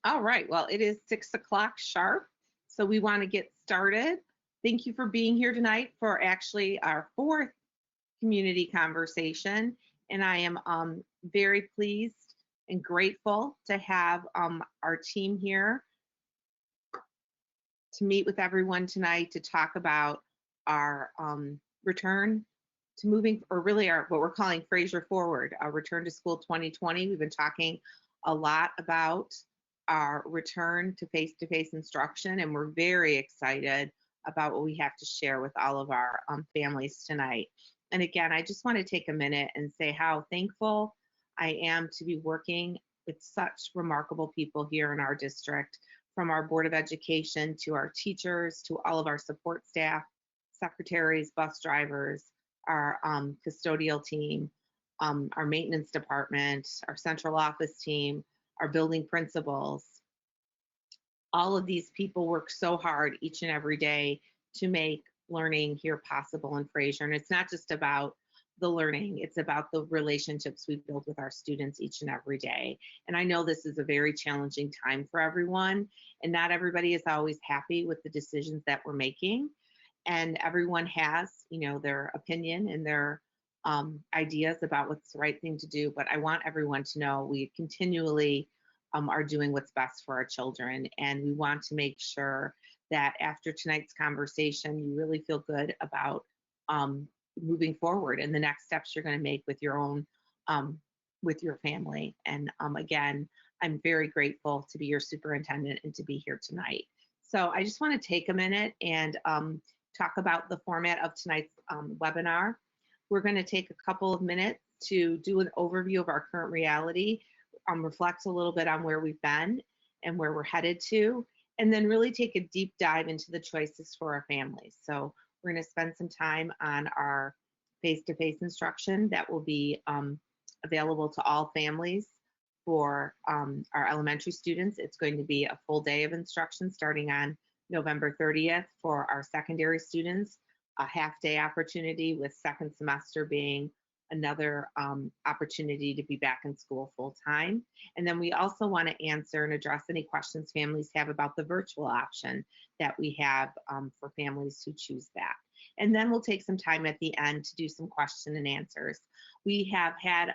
All right, well, it is 6 o'clock sharp, so we want to get started. Thank you for being here tonight for actually our fourth community conversation, and I am very pleased and grateful to have our team here to meet with everyone tonight to talk about our return to moving, or really our what we're calling Fraser Forward, our return to school 2020. We've been talking a lot about our return to face-to-face instruction, and we're very excited about what we have to share with all of our families tonight. And again, I just want to take a minute and say how thankful I am to be working with such remarkable people here in our district, from our Board of Education to our teachers to all of our support staff, secretaries, bus drivers, our custodial team, our maintenance department, our central office team, our building principals. All of these people work so hard each and every day to make learning here possible in Fraser. And it's not just about the learning, it's about the relationships we build with our students each and every day. And I know this is a very challenging time for everyone, and not everybody is always happy with the decisions that we're making. And everyone has, their opinion and their ideas about what's the right thing to do. But I want everyone to know we continually are doing what's best for our children. And we want to make sure that after tonight's conversation, you really feel good about moving forward and the next steps you're going to make with your own, with your family. And again, I'm very grateful to be your superintendent and to be here tonight. So I just want to take a minute and talk about the format of tonight's webinar. We're going to take a couple of minutes to do an overview of our current reality, reflect a little bit on where we've been and where we're headed to, and then really take a deep dive into the choices for our families. So we're going to spend some time on our face-to-face instruction that will be available to all families. For our elementary students, it's going to be a full day of instruction starting on November 30th. For our secondary students, a half-day opportunity, with second semester being another opportunity to be back in school full-time. And then we also want to answer and address any questions families have about the virtual option that we have for families who choose that. And then we'll take some time at the end to do some question and answers. We have had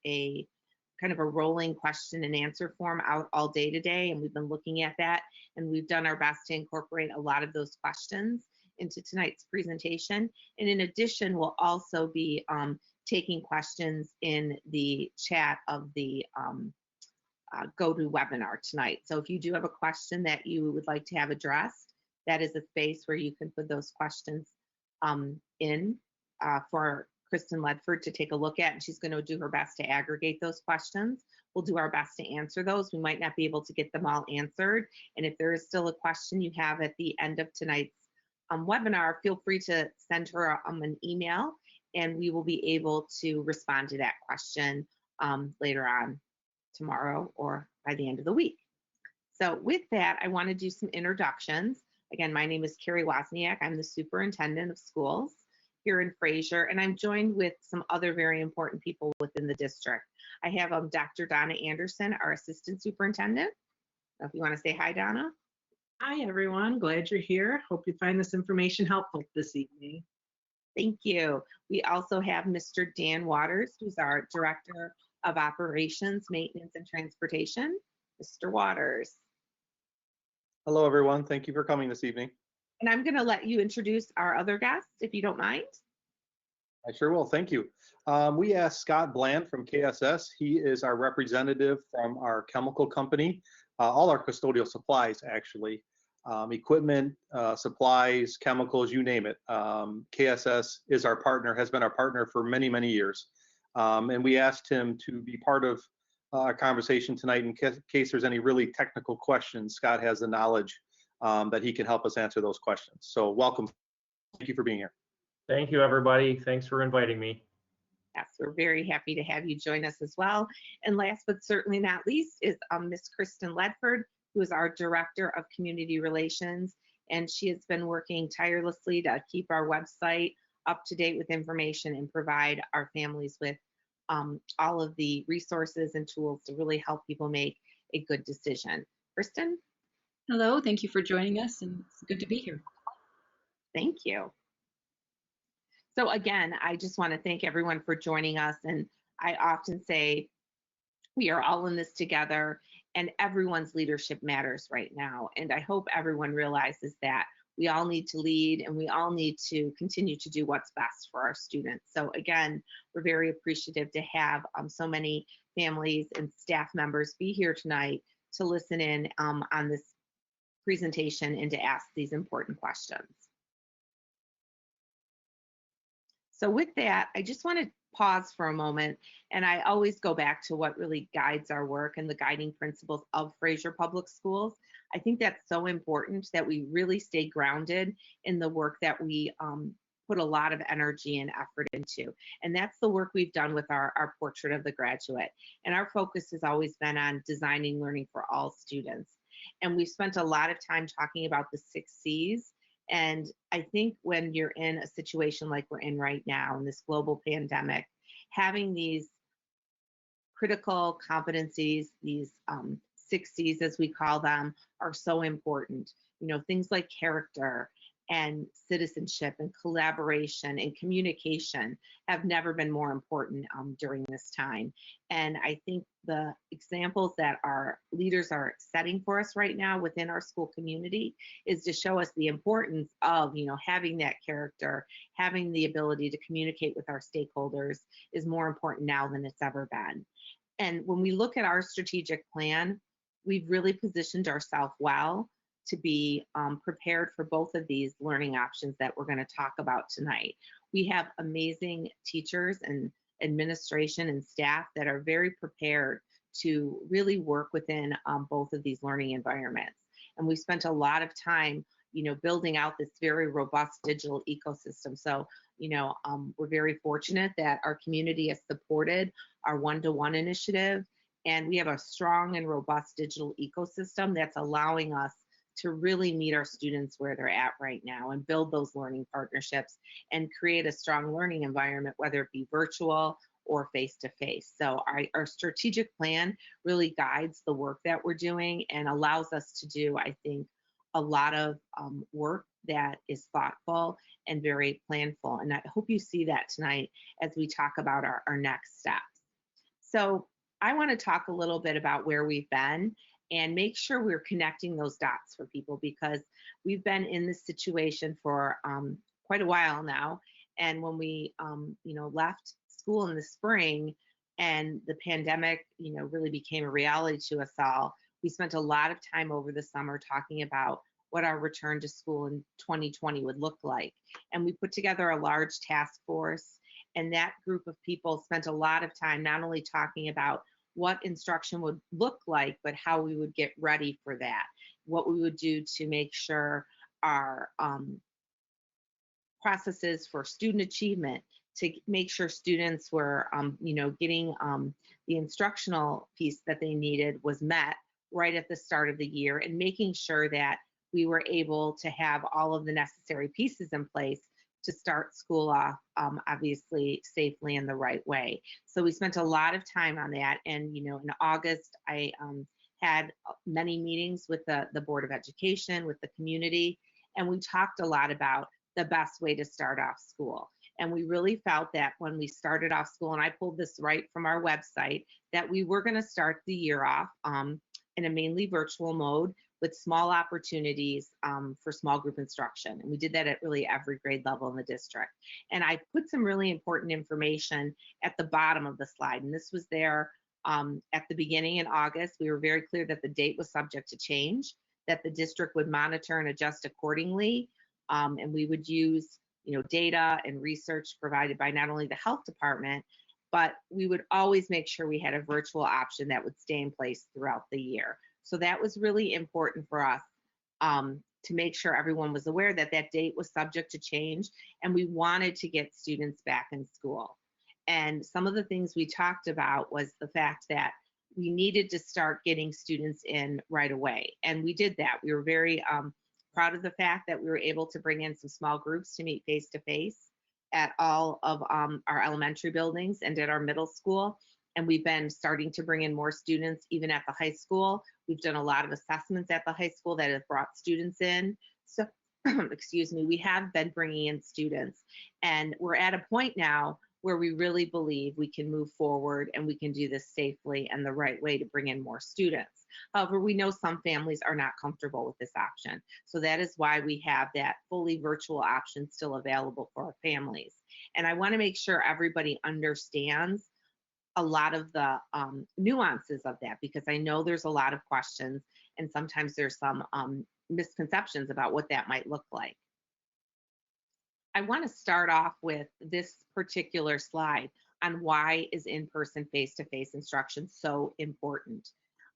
a kind of a rolling question and answer form out all day today, and we've been looking at that, and we've done our best to incorporate a lot of those questions into tonight's presentation. And in addition, we'll also be taking questions in the chat of the GoToWebinar tonight. So if you do have a question that you would like to have addressed, that is a space where you can put those questions in for Kristen Ledford to take a look at, and she's going to do her best to aggregate those questions. We'll do our best to answer those. We might not be able to get them all answered, and if there is still a question you have at the end of tonight's webinar, feel free to send her an email, and we will be able to respond to that question later on tomorrow or by the end of the week. So with that, I want to do some introductions. Again, my name is Carrie Wozniak. I'm the superintendent of schools here in Fraser, and I'm joined with some other very important people within the district. I have Dr. Donna Anderson, our assistant superintendent. If you want to say hi, Donna. Hi, everyone. Glad you're here. Hope you find this information helpful this evening. Thank you. We also have Mr. Dan Waters, who's our Director of Operations, Maintenance, and Transportation. Mr. Waters. Hello, everyone. Thank you for coming this evening. And I'm going to let you introduce our other guests, if you don't mind. I sure will. Thank you. We asked Scott Bland from KSS. He is our representative from our chemical company, all our custodial supplies, actually. Equipment, supplies, chemicals, you name it. KSS is our partner, has been our partner for many, many years. And we asked him to be part of our conversation tonight in case there's any really technical questions. Scott has the knowledge that he can help us answer those questions. So welcome. Thank you for being here. Thank you, everybody. Thanks for inviting me. Yes, we're very happy to have you join us as well. And last but certainly not least is Miss Kristen Ledford, who is our Director of Community Relations. And she has been working tirelessly to keep our website up to date with information and provide our families with all of the resources and tools to really help people make a good decision. Kristen? Hello, thank you for joining us, and it's good to be here. Thank you. So again, I just want to thank everyone for joining us. And I often say we are all in this together and everyone's leadership matters right now. And I hope everyone realizes that we all need to lead and we all need to continue to do what's best for our students. So again, we're very appreciative to have so many families and staff members be here tonight to listen in on this presentation and to ask these important questions. So with that, I just want to pause for a moment, and I always go back to what really guides our work and the guiding principles of Fraser Public Schools. I think that's so important that we really stay grounded in the work that we put a lot of energy and effort into. And that's the work we've done with our portrait of the graduate. And our focus has always been on designing learning for all students. And we've spent a lot of time talking about the 6 C's. And I think when you're in a situation like we're in right now, in this global pandemic, having these critical competencies, these 6 C's as we call them, are so important. You know, things like character and citizenship and collaboration and communication have never been more important during this time. And I think the examples that our leaders are setting for us right now within our school community is to show us the importance of, you know, having that character, having the ability to communicate with our stakeholders is more important now than it's ever been. And when we look at our strategic plan, we've really positioned ourselves well to be prepared for both of these learning options that we're going to talk about tonight. We have amazing teachers and administration and staff that are very prepared to really work within both of these learning environments. And we spent a lot of time, you know, building out this very robust digital ecosystem. So, you know, we're very fortunate that our community has supported our one-to-one initiative, and we have a strong and robust digital ecosystem that's allowing us to really meet our students where they're at right now and build those learning partnerships and create a strong learning environment, whether it be virtual or face-to-face. So our strategic plan really guides the work that we're doing and allows us to do, I think, a lot of work that is thoughtful and very planful. And I hope you see that tonight as we talk about our next steps. So I want to talk a little bit about where we've been and make sure we're connecting those dots for people, because we've been in this situation for quite a while now. And when we, you know, left school in the spring and the pandemic, you know, really became a reality to us all, we spent a lot of time over the summer talking about what our return to school in 2020 would look like. And we put together a large task force, and that group of people spent a lot of time not only talking about what instruction would look like, but how we would get ready for that, what we would do to make sure our processes for student achievement, to make sure students were, you know, getting the instructional piece that they needed was met right at the start of the year, and making sure that we were able to have all of the necessary pieces in place to start school off, obviously safely in the right way. So we spent a lot of time on that. And, you know, in August, I had many meetings with the Board of Education, with the community, and we talked a lot about the best way to start off school. And we really felt that when we started off school, and I pulled this right from our website, that we were going to start the year off in a mainly virtual mode with small opportunities for small group instruction. And we did that at really every grade level in the district. And I put some really important information at the bottom of the slide. And this was there at the beginning in August. We were very clear that the date was subject to change, that the district would monitor and adjust accordingly. And we would use, you know, data and research provided by not only the health department, but we would always make sure we had a virtual option that would stay in place throughout the year. So that was really important for us to make sure everyone was aware that that date was subject to change, and we wanted to get students back in school. And some of the things we talked about was the fact that we needed to start getting students in right away. And we did that. We were very proud of the fact that we were able to bring in some small groups to meet face-to-face at all of our elementary buildings and at our middle school. and we've been starting to bring in more students even at the high school. We've done a lot of assessments at the high school that have brought students in. So, excuse me, we have been bringing in students, and we're at a point now where we really believe we can move forward and we can do this safely and the right way to bring in more students. However, we know some families are not comfortable with this option. So that is why we have that fully virtual option still available for our families. And I want to make sure everybody understands a lot of the nuances of that, because I know there's a lot of questions and sometimes there's some misconceptions about what that might look like. I want to start off with this particular slide on why is in-person face-to-face instruction so important.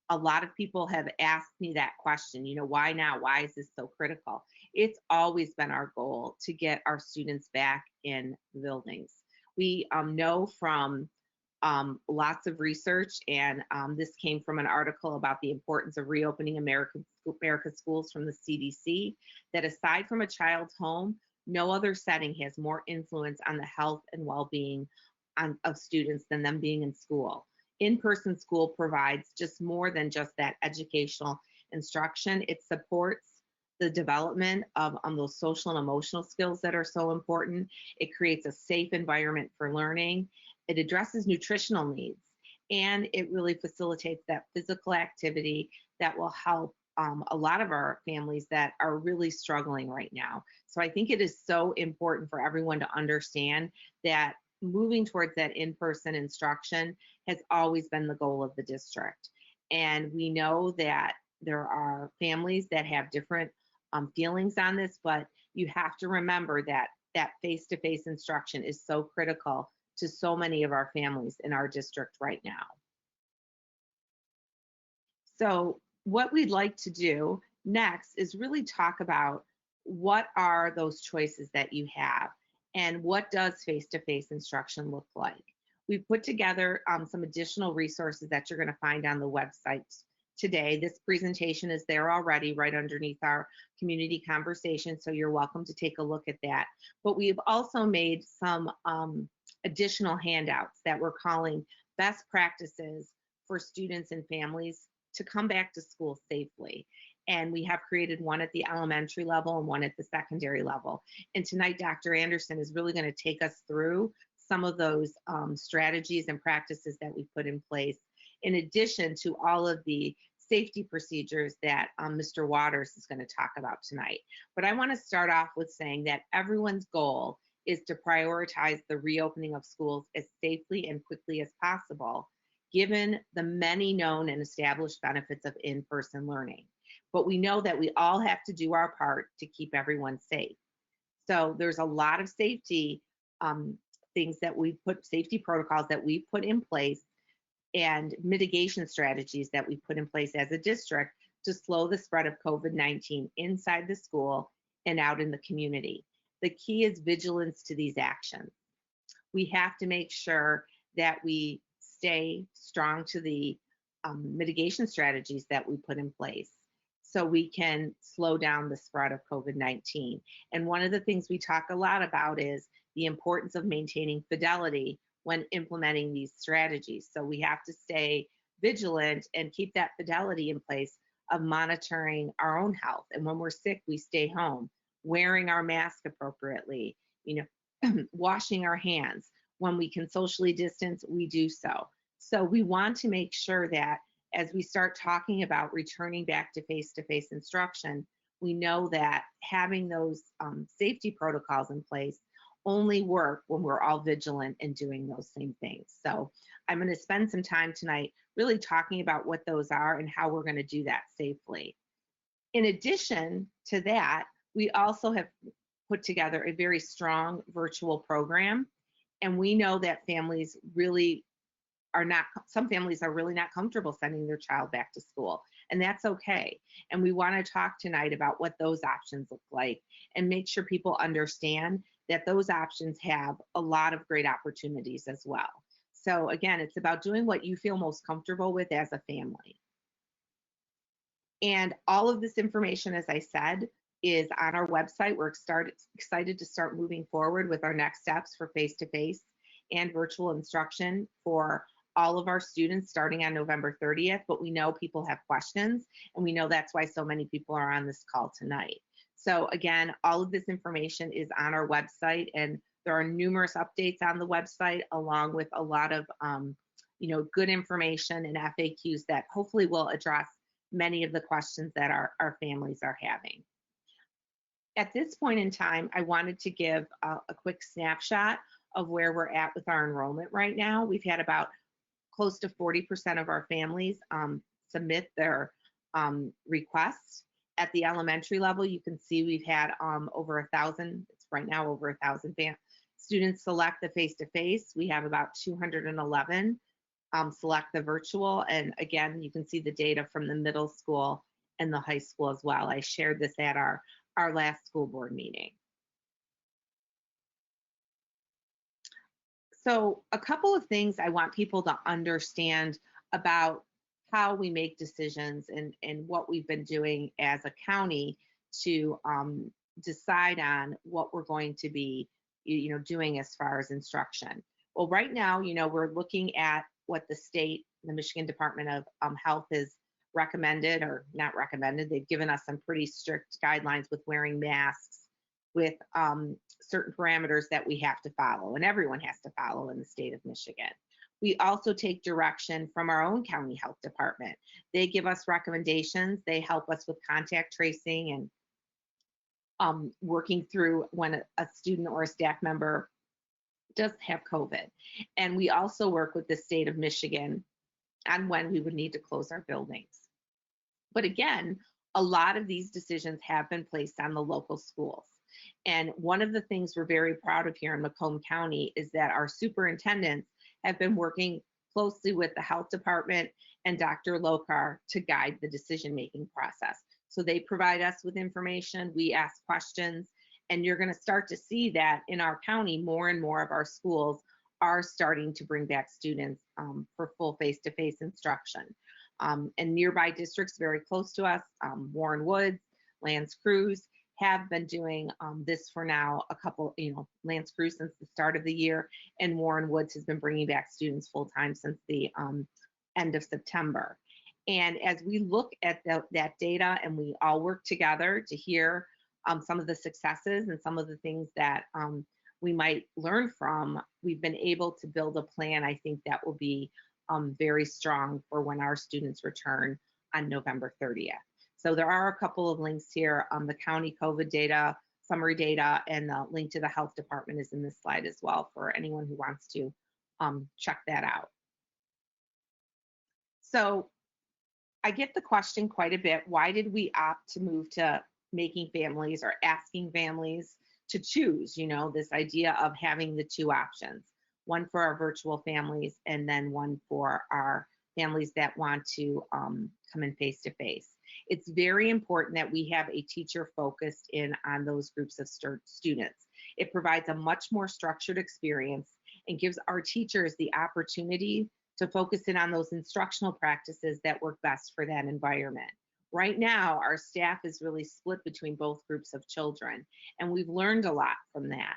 A lot of people have asked me that question, you know, why now? Why is this so critical? It's always been our goal to get our students back in the buildings. We know from lots of research, and this came from an article about the importance of reopening America's schools from the CDC, that aside from a child's home, no other setting has more influence on the health and well-being of students than them being in school. In-person school provides just more than just that educational instruction. It supports the development of those social and emotional skills that are so important. It creates a safe environment for learning. It addresses nutritional needs, and it really facilitates that physical activity that will help a lot of our families that are really struggling right now. So I think it is so important for everyone to understand that moving towards that in-person instruction has always been the goal of the district. And we know that there are families that have different feelings on this, but you have to remember that that face-to-face instruction is so critical to so many of our families in our district right now. So what we'd like to do next is really talk about what are those choices that you have and what does face-to-face instruction look like. We've put together some additional resources that you're going to find on the website today. This presentation is there already right underneath our community conversation, so you're welcome to take a look at that. But we've also made some additional handouts that we're calling best practices for students and families to come back to school safely. And we have created one at the elementary level and one at the secondary level. And tonight, Dr. Anderson is really going to take us through some of those strategies and practices that we put in place, in addition to all of the safety procedures that Mr. Waters is going to talk about tonight. But I want to start off with saying that everyone's goal is to prioritize the reopening of schools as safely and quickly as possible, given the many known and established benefits of in-person learning. But we know that we all have to do our part to keep everyone safe. So there's a lot of safety things that we put, safety protocols that we put in place and mitigation strategies that we put in place as a district to slow the spread of COVID-19 inside the school and out in the community. The key is vigilance to these actions. We have to make sure that we stay strong to the mitigation strategies that we put in place so we can slow down the spread of COVID-19. And one of the things we talk a lot about is the importance of maintaining fidelity when implementing these strategies. So we have to stay vigilant and keep that fidelity in place of monitoring our own health. And when we're sick, we stay home, wearing our mask appropriately, you know, washing our hands. When we can socially distance, we do so. So we want to make sure that as we start talking about returning back to face-to-face instruction, we know that having those safety protocols in place only work when we're all vigilant and doing those same things. So I'm going to spend some time tonight really talking about what those are and how we're going to do that safely. In addition to that, we also have put together a very strong virtual program. And we know that families really are not, some families are really not comfortable sending their child back to school, and that's okay. And we want to talk tonight about what those options look like and make sure people understand that those options have a lot of great opportunities as well. So again, it's about doing what you feel most comfortable with as a family. And all of this information, as I said, is on our website. We're excited to start moving forward with our next steps for face-to-face and virtual instruction for all of our students starting on November 30th, but we know people have questions, and we know that's why so many people are on this call tonight. So again, all of this information is on our website, and there are numerous updates on the website, along with a lot of good information and FAQs that hopefully will address many of the questions that our families are having. At this point in time, I wanted to give a quick snapshot of where we're at with our enrollment right now. We've had about close to 40% of our families submit their requests. At the elementary level, you can see we've had over 1,000, it's right now over 1,000 students select the face-to-face. We have about 211 select the virtual. And again, you can see the data from the middle school and the high school as well. I shared this at our last school board meeting. So a couple of things I want people to understand about how we make decisions and what we've been doing as a county to decide on what we're going to be doing as far as instruction. Well, right now, we're looking at what the state, the Michigan Department of Health has recommended, or not recommended. They've given us some pretty strict guidelines with wearing masks, with certain parameters that we have to follow, and everyone has to follow in the state of Michigan. We also take direction from our own county health department. They give us recommendations. They help us with contact tracing and working through when a student or a staff member does have COVID. And we also work with the state of Michigan on when we would need to close our buildings. But again, a lot of these decisions have been placed on the local schools. And one of the things we're very proud of here in Macomb County is that our superintendents have been working closely with the health department and Dr. Lokar to guide the decision-making process. So they provide us with information, we ask questions, and you're going to start to see that in our county, more and more of our schools are starting to bring back students for full face-to-face instruction. And nearby districts very close to us, Warren Woods, L'Anse Creuse, have been doing this for now a couple, L'Anse Creuse since the start of the year, and Warren Woods has been bringing back students full-time since the end of September. And as we look at that data and we all work together to hear some of the successes and some of the things that we might learn from, we've been able to build a plan, I think, that will be very strong for when our students return on November 30th. So there are a couple of links here on the county COVID data, summary data, and the link to the health department is in this slide as well for anyone who wants to check that out. So I get the question quite a bit, why did we opt to move to making families or asking families to choose, this idea of having the two options, one for our virtual families and then one for our families that want to come in face-to-face. It's very important that we have a teacher focused in on those groups of students. It provides a much more structured experience and gives our teachers the opportunity to focus in on those instructional practices that work best for that environment. Right now, our staff is really split between both groups of children, and we've learned a lot from that.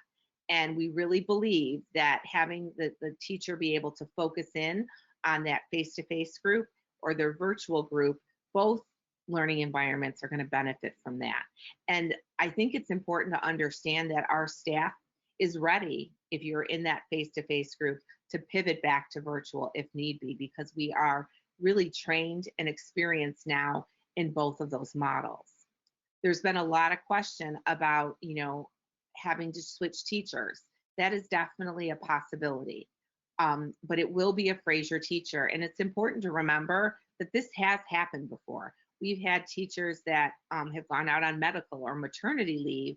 And we really believe that having the teacher be able to focus in on that face-to-face group or their virtual group, both learning environments are going to benefit from that. And I think it's important to understand that our staff is ready, if you're in that face-to-face group, to pivot back to virtual if need be, because we are really trained and experienced now in both of those models. There's been a lot of question about, having to switch teachers. That is definitely a possibility, but it will be a Fraser teacher. And it's important to remember that this has happened before. We've had teachers that have gone out on medical or maternity leave,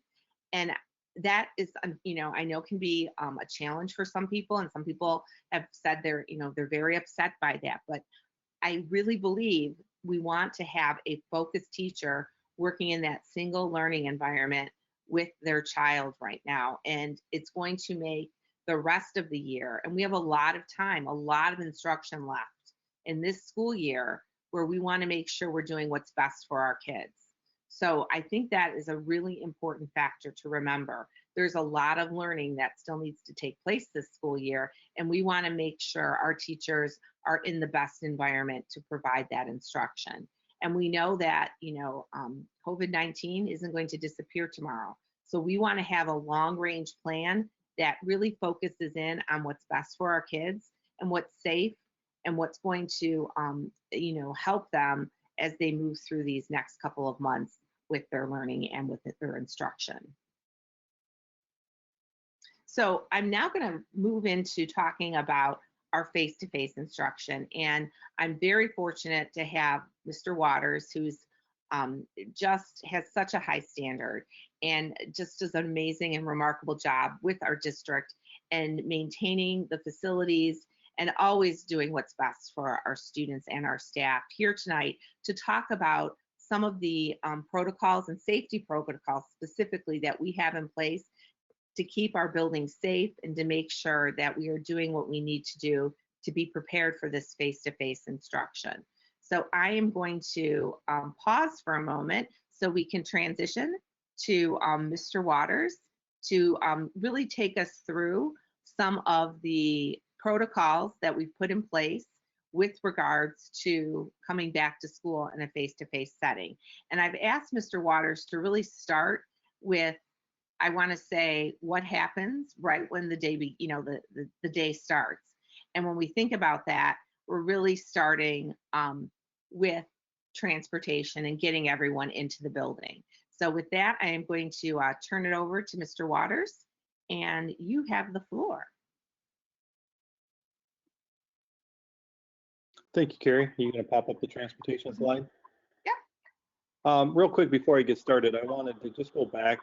and that is, I know can be a challenge for some people, and some people have said they're very upset by that. But I really believe we want to have a focused teacher working in that single learning environment with their child right now, and it's going to make the rest of the year, and we have a lot of time, a lot of instruction left in this school year, where we want to make sure we're doing what's best for our kids. So I think that is a really important factor to remember, there's a lot of learning that still needs to take place this school year, and we want to make sure our teachers are in the best environment to provide that instruction. And we know that, COVID-19 isn't going to disappear tomorrow. So we want to have a long-range plan that really focuses in on what's best for our kids and what's safe and what's going to, help them as they move through these next couple of months with their learning and with their instruction. So I'm now going to move into talking about our face-to-face instruction. And I'm very fortunate to have Mr. Waters, who's just has such a high standard and just does an amazing and remarkable job with our district and maintaining the facilities and always doing what's best for our students and our staff here tonight to talk about some of the protocols and safety protocols specifically that we have in place to keep our buildings safe and to make sure that we are doing what we need to do to be prepared for this face-to-face instruction. So I am going to pause for a moment so we can transition to Mr. Waters to really take us through some of the protocols that we've put in place with regards to coming back to school in a face-to-face setting. And I've asked Mr. Waters to really start with, I want to say, what happens right when the day, the day starts. And when we think about that, we're really starting with transportation and getting everyone into the building. So with that, I am going to turn it over to Mr. Waters, and you have the floor. Thank you, Carrie. Are you going to pop up the transportation slide? Yeah. Real quick before I get started, I wanted to just go back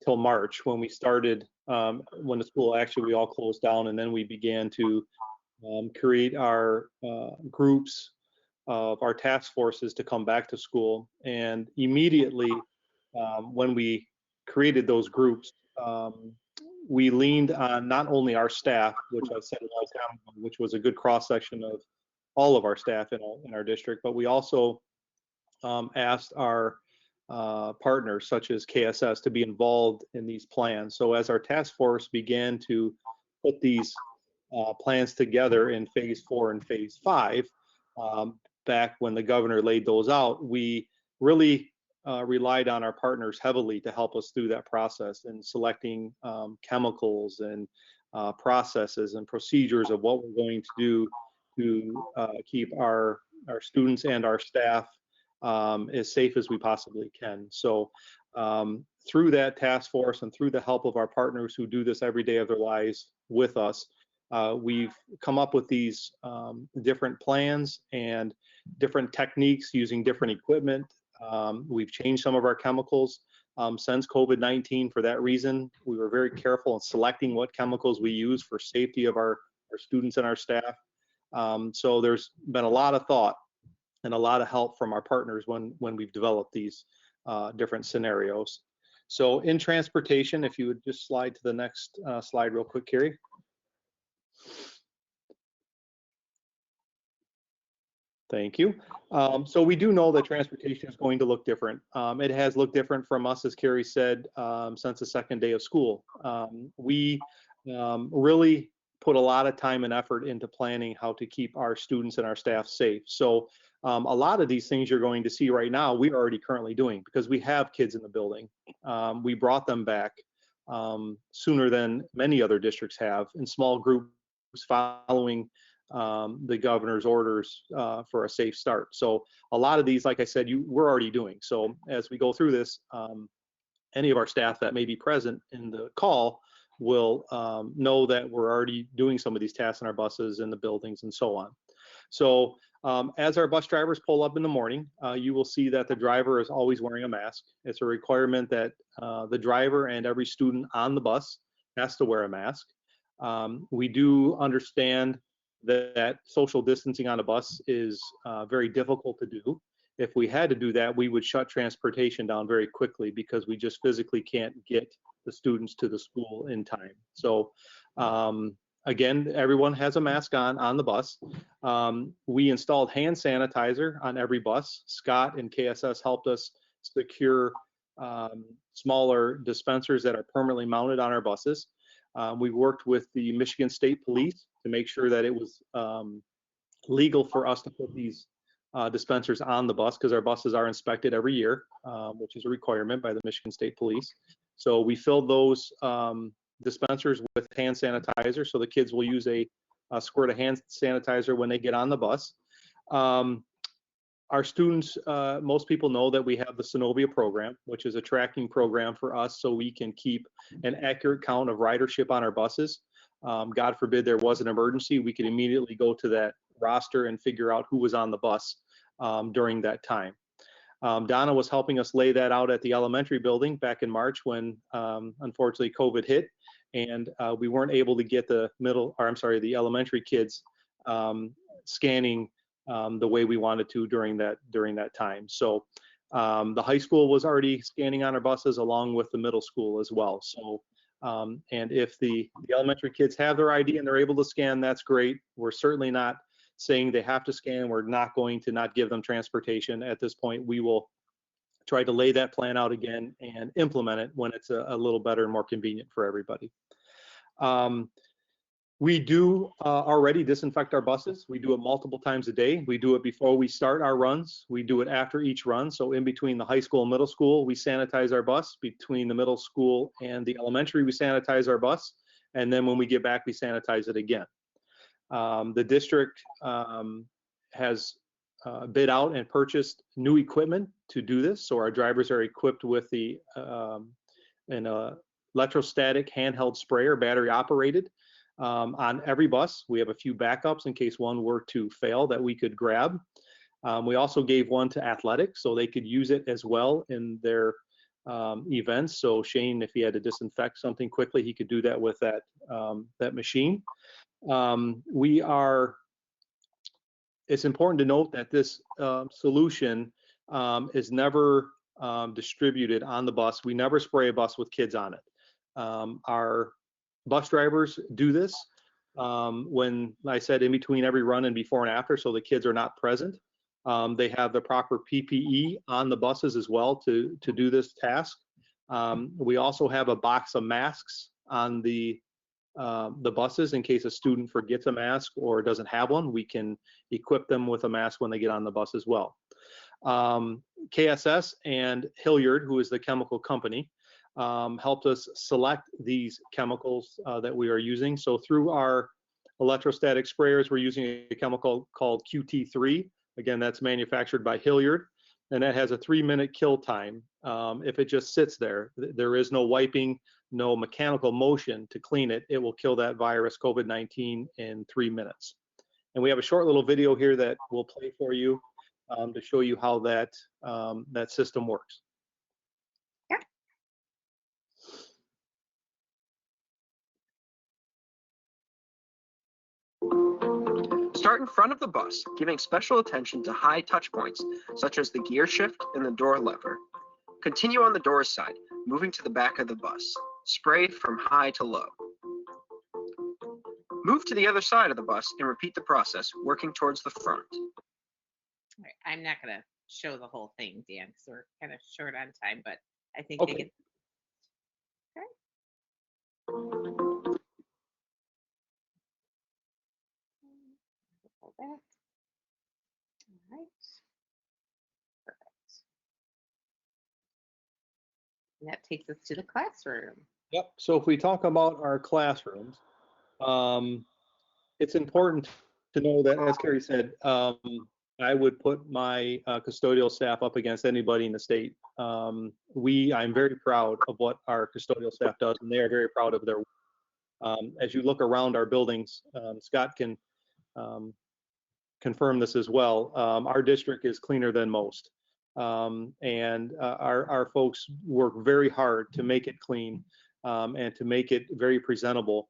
till March when we started, when the school actually we all closed down, and then we began to create our groups of our task forces to come back to school. And immediately when we created those groups, we leaned on not only our staff, which I said a long time ago, which was a good cross section of all of our staff in our district, but we also asked our partners such as KSS to be involved in these plans. So as our task force began to put these plans together in phase 4 and phase 5, back when the governor laid those out, we really relied on our partners heavily to help us through that process in selecting chemicals and processes and procedures of what we're going to do to keep our students and our staff as safe as we possibly can. So through that task force and through the help of our partners who do this every day of their lives with us, we've come up with these different plans and different techniques using different equipment. We've changed some of our chemicals since COVID-19 for that reason. We were very careful in selecting what chemicals we use for safety of our students and our staff. So there's been a lot of thought and a lot of help from our partners when we've developed these different scenarios. So in transportation, if you would just slide to the next slide real quick, Carrie. Thank you. So we do know that transportation is going to look different. It has looked different from us, as Carrie said, since the second day of school. We really put a lot of time and effort into planning how to keep our students and our staff safe. So a lot of these things you're going to see right now, we're already currently doing because we have kids in the building. We brought them back sooner than many other districts have in small groups following the governor's orders for a safe start. So a lot of these, like I said, we're already doing. So as we go through this, any of our staff that may be present in the call will know that we're already doing some of these tasks in our buses and the buildings and so on. So as our bus drivers pull up in the morning, you will see that the driver is always wearing a mask. It's a requirement that the driver and every student on the bus has to wear a mask. We do understand that social distancing on a bus is very difficult to do. If we had to do that, we would shut transportation down very quickly because we just physically can't get the students to the school in time. So again, everyone has a mask on the bus. We installed hand sanitizer on every bus. Scott and KSS helped us secure smaller dispensers that are permanently mounted on our buses. We worked with the Michigan State Police to make sure that it was legal for us to put these dispensers on the bus, because our buses are inspected every year, which is a requirement by the Michigan State Police. So we filled those dispensers with hand sanitizer, so the kids will use a squirt of hand sanitizer when they get on the bus. Our students, most people know that we have the Synovia program, which is a tracking program for us so we can keep an accurate count of ridership on our buses. God forbid there was an emergency, we could immediately go to that roster and figure out who was on the bus during that time. Donna was helping us lay that out at the elementary building back in March when unfortunately COVID hit, and we weren't able to get the the elementary kids scanning the way we wanted to during that time. So the high school was already scanning on our buses along with the middle school as well. So and if the elementary kids have their ID and they're able to scan, that's great. We're certainly not saying they have to scan. We're not going to not give them transportation at this point. We will try to lay that plan out again and implement it when it's a little better and more convenient for everybody. We do already disinfect our buses. We do it multiple times a day. We do it before we start our runs. We do it after each run. So in between the high school and middle school, we sanitize our bus. Between the middle school and the elementary, we sanitize our bus. And then when we get back, we sanitize it again. The district has bid out and purchased new equipment to do this. So our drivers are equipped with an electrostatic handheld sprayer, battery operated. On every bus, we have a few backups in case one were to fail that we could grab. We also gave one to athletics so they could use it as well in their events. So Shane, if he had to disinfect something quickly, he could do that with that machine. It's important to note that this solution is never distributed on the bus. We never spray a bus with kids on it. Our bus drivers do this when I said in between every run and before and after, so the kids are not present. They have the proper PPE on the buses as well to do this task. We also have a box of masks on the buses in case a student forgets a mask or doesn't have one. We can equip them with a mask when they get on the bus as well. KSS and Hilliard, who is the chemical company, helped us select these chemicals that we are using. So through our electrostatic sprayers, we're using a chemical called QT3. Again, that's manufactured by Hilliard, and that has a 3-minute kill time. If it just sits there, there is no wiping, no mechanical motion to clean it. It will kill that virus, COVID-19, in 3 minutes. And we have a short little video here that we'll play for you to show you how that system works. Start in front of the bus, giving special attention to high touch points, such as the gear shift and the door lever. Continue on the doors side, moving to the back of the bus. Spray from high to low. Move to the other side of the bus and repeat the process, working towards the front. All right, I'm not going to show the whole thing, Dan, because we're kind of short on time, but I think Okay. they get. Okay. Pull back. All right. Perfect. And that takes us to the classroom. Yep. So if we talk about our classrooms, it's important to know that, as Carrie said, I would put my custodial staff up against anybody in the state. I'm very proud of what our custodial staff does, and they are very proud of their work. As you look around our buildings, Scott can confirm this as well. Our district is cleaner than most, and our folks work very hard to make it clean and to make it very presentable.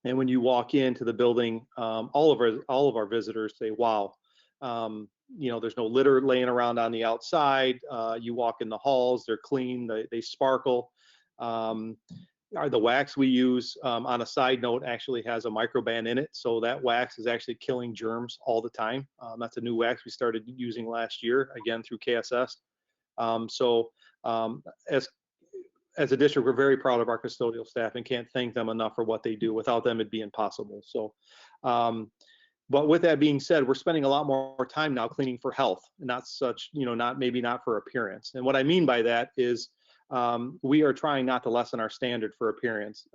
And when you walk into the building, all of our visitors say, "Wow, there's no litter laying around on the outside. You walk in the halls; they're clean. They sparkle." The wax we use, on a side note, actually has a microban in it, so that wax is actually killing germs all the time. That's a new wax we started using last year, again through KSS. So as a district, we're very proud of our custodial staff and can't thank them enough for what they do. Without them, it'd be impossible. So, but with that being said, we're spending a lot more time now cleaning for health, not such, maybe not for appearance. And what I mean by that is we are trying not to lessen our standard for appearance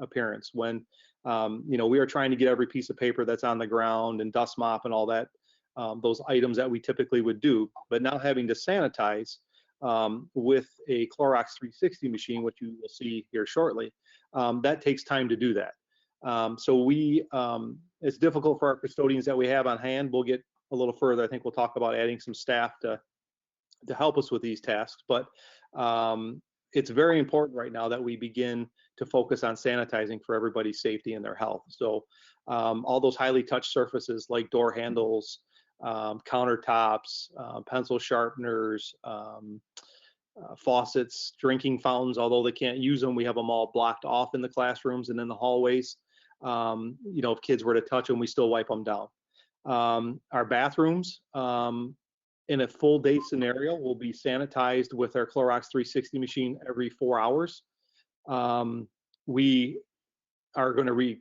when, we are trying to get every piece of paper that's on the ground and dust mop and all that, those items that we typically would do, but now having to sanitize with a Clorox 360 machine, which you will see here shortly, that takes time to do that. So it's difficult for our custodians that we have on hand. We'll get a little further. I think we'll talk about adding some staff to help us with these tasks, but it's very important right now that we begin to focus on sanitizing for everybody's safety and their health. So all those highly touched surfaces like door handles, countertops, pencil sharpeners, faucets, drinking fountains, although they can't use them, we have them all blocked off in the classrooms and in the hallways. If kids were to touch them, we still wipe them down. Our bathrooms, in a full day scenario, will be sanitized with our Clorox 360 machine every 4 hours. We are going to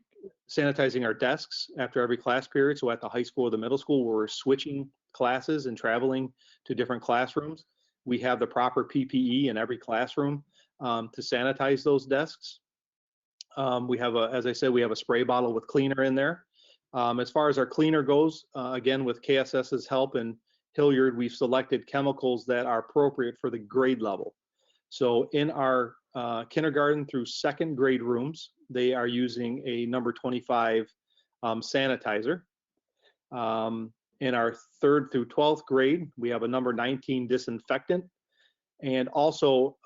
sanitizing our desks after every class period. So at the high school or the middle school, where we're switching classes and traveling to different classrooms, we have the proper PPE in every classroom to sanitize those desks. We have as I said, we have a spray bottle with cleaner in there. As far as our cleaner goes, again, with KSS's help and Hilliard, we've selected chemicals that are appropriate for the grade level. So in our kindergarten through second grade rooms, they are using a number 25 sanitizer. In our 3rd through 12th grade, we have a number 19 disinfectant. And also,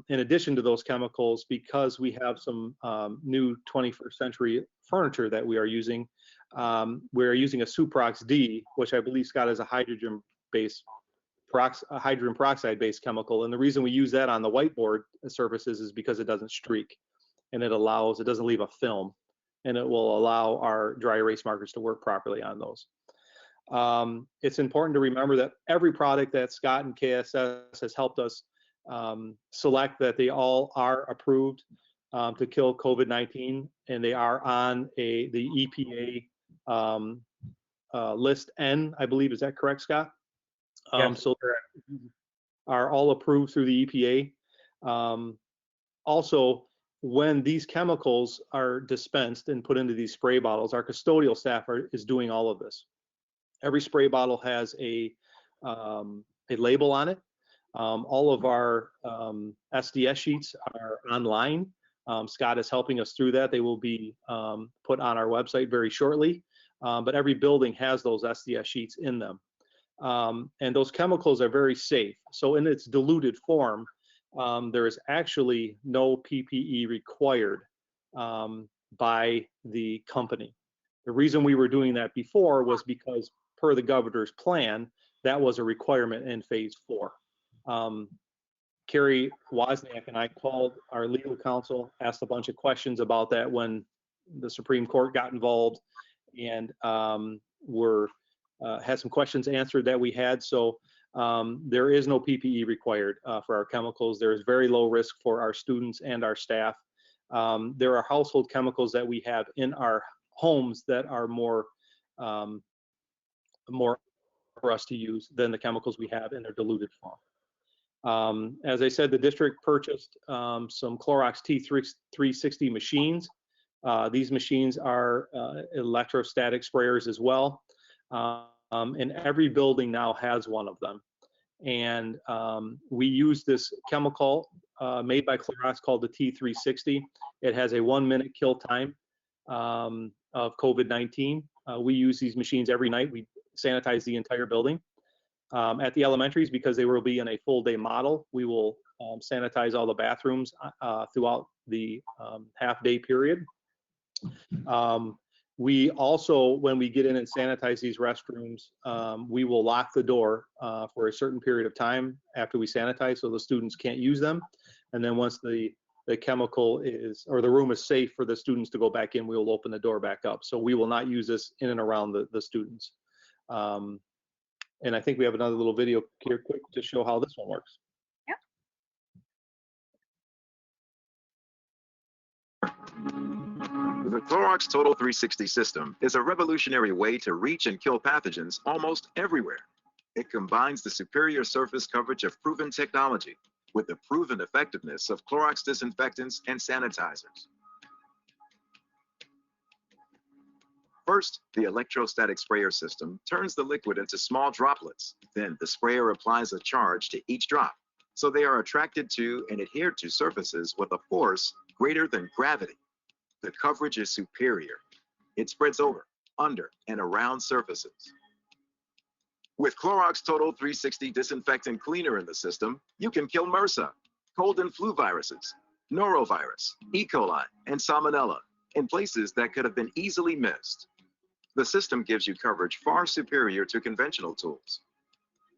in addition to those chemicals, because we have some new 21st century furniture that we are using a Suprox D, which I believe, Scott, is a hydrogen peroxide-based chemical. And the reason we use that on the whiteboard surfaces is because it doesn't streak, and it doesn't leave a film, and it will allow our dry erase markers to work properly on those. It's important to remember that every product that Scott and KSS has helped us select, that they all are approved to kill COVID-19, and they are on the EPA list N, I believe. Is that correct, Scott? Yes. So they are all approved through the EPA. Also, when these chemicals are dispensed and put into these spray bottles, our custodial staff is doing all of this. Every spray bottle has a label on it. All of our SDS sheets are online. Scott is helping us through that. They will be put on our website very shortly. But every building has those SDS sheets in them. And those chemicals are very safe. So in its diluted form, there is actually no PPE required by the company. The reason we were doing that before was because, per the governor's plan, that was a requirement in phase 4. Carrie, Wozniak, and I called our legal counsel, asked a bunch of questions about that when the Supreme Court got involved, and had some questions answered that we had. So there is no PPE required for our chemicals. There is very low risk for our students and our staff. There are household chemicals that we have in our homes that are more for us to use than the chemicals we have in their diluted form. As I said, the district purchased some Clorox T360 machines. These machines are electrostatic sprayers as well. And every building now has one of them. And we use this chemical made by Clorox called the T360. It has a 1-minute kill time of COVID-19. We use these machines every night. We sanitize the entire building. At the elementaries, because they will be in a full day model, we will sanitize all the bathrooms throughout the half-day period. We also, when we get in and sanitize these restrooms, we will lock the door for a certain period of time after we sanitize, so the students can't use them. And then once the chemical is, or the room is safe for the students to go back in, we will open the door back up. So we will not use this in and around the students. And I think we have another little video here quick to show how this one works. Yep. The Clorox Total 360 system is a revolutionary way to reach and kill pathogens almost everywhere. It combines the superior surface coverage of proven technology with the proven effectiveness of Clorox disinfectants and sanitizers. First, the electrostatic sprayer system turns the liquid into small droplets. Then the sprayer applies a charge to each drop, so they are attracted to and adhere to surfaces with a force greater than gravity. The coverage is superior. It spreads over, under, and around surfaces. With Clorox Total 360 Disinfectant Cleaner in the system, you can kill MRSA, cold and flu viruses, norovirus, E. coli, and salmonella in places that could have been easily missed. The system gives you coverage far superior to conventional tools.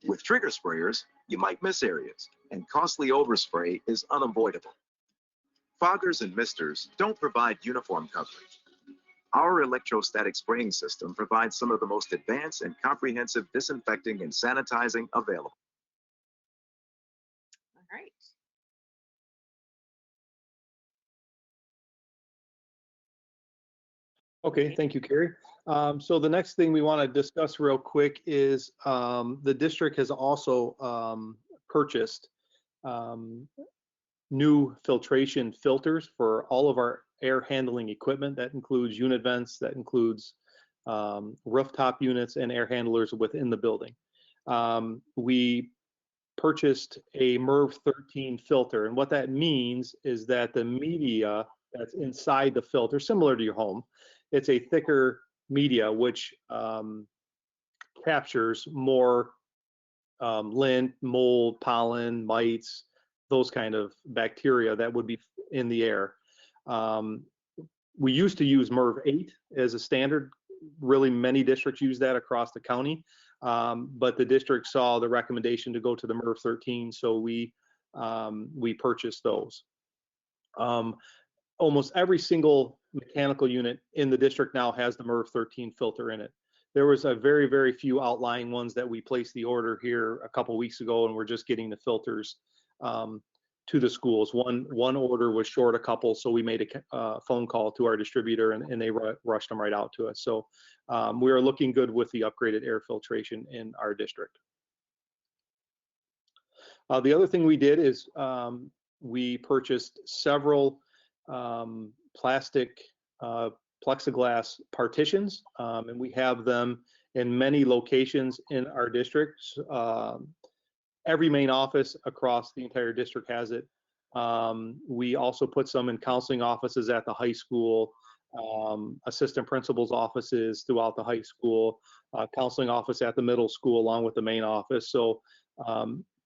With trigger sprayers, you might miss areas, and costly overspray is unavoidable. Foggers and misters don't provide uniform coverage. Our electrostatic spraying system provides some of the most advanced and comprehensive disinfecting and sanitizing available. All right. Okay, thank you, Carrie. So the next thing we want to discuss real quick is the district has also purchased new filtration filters for all of our air handling equipment. That includes unit vents, that includes rooftop units and air handlers within the building. We purchased a MERV 13 filter, and what that means is that the media that's inside the filter, similar to your home, it's a thicker media which captures more lint, mold, pollen, mites, those kind of bacteria that would be in the air. We used to use MERV 8 as a standard. Really, many districts use that across the county, but the district saw the recommendation to go to the MERV 13, so we purchased those. Almost every single mechanical unit in the district now has the MERV 13 filter in it. There was a very, very few outlying ones that we placed the order here a couple weeks ago, and we're just getting the filters to the schools. One order was short a couple, so we made a phone call to our distributor, and they rushed them right out to us. So we are looking good with the upgraded air filtration in our district. The other thing we did is we purchased several plastic plexiglass partitions, and we have them in many locations in our districts. Every main office across the entire district has it. We also put some in counseling offices at the high school, assistant principals' offices throughout the high school, counseling office at the middle school along with the main office. So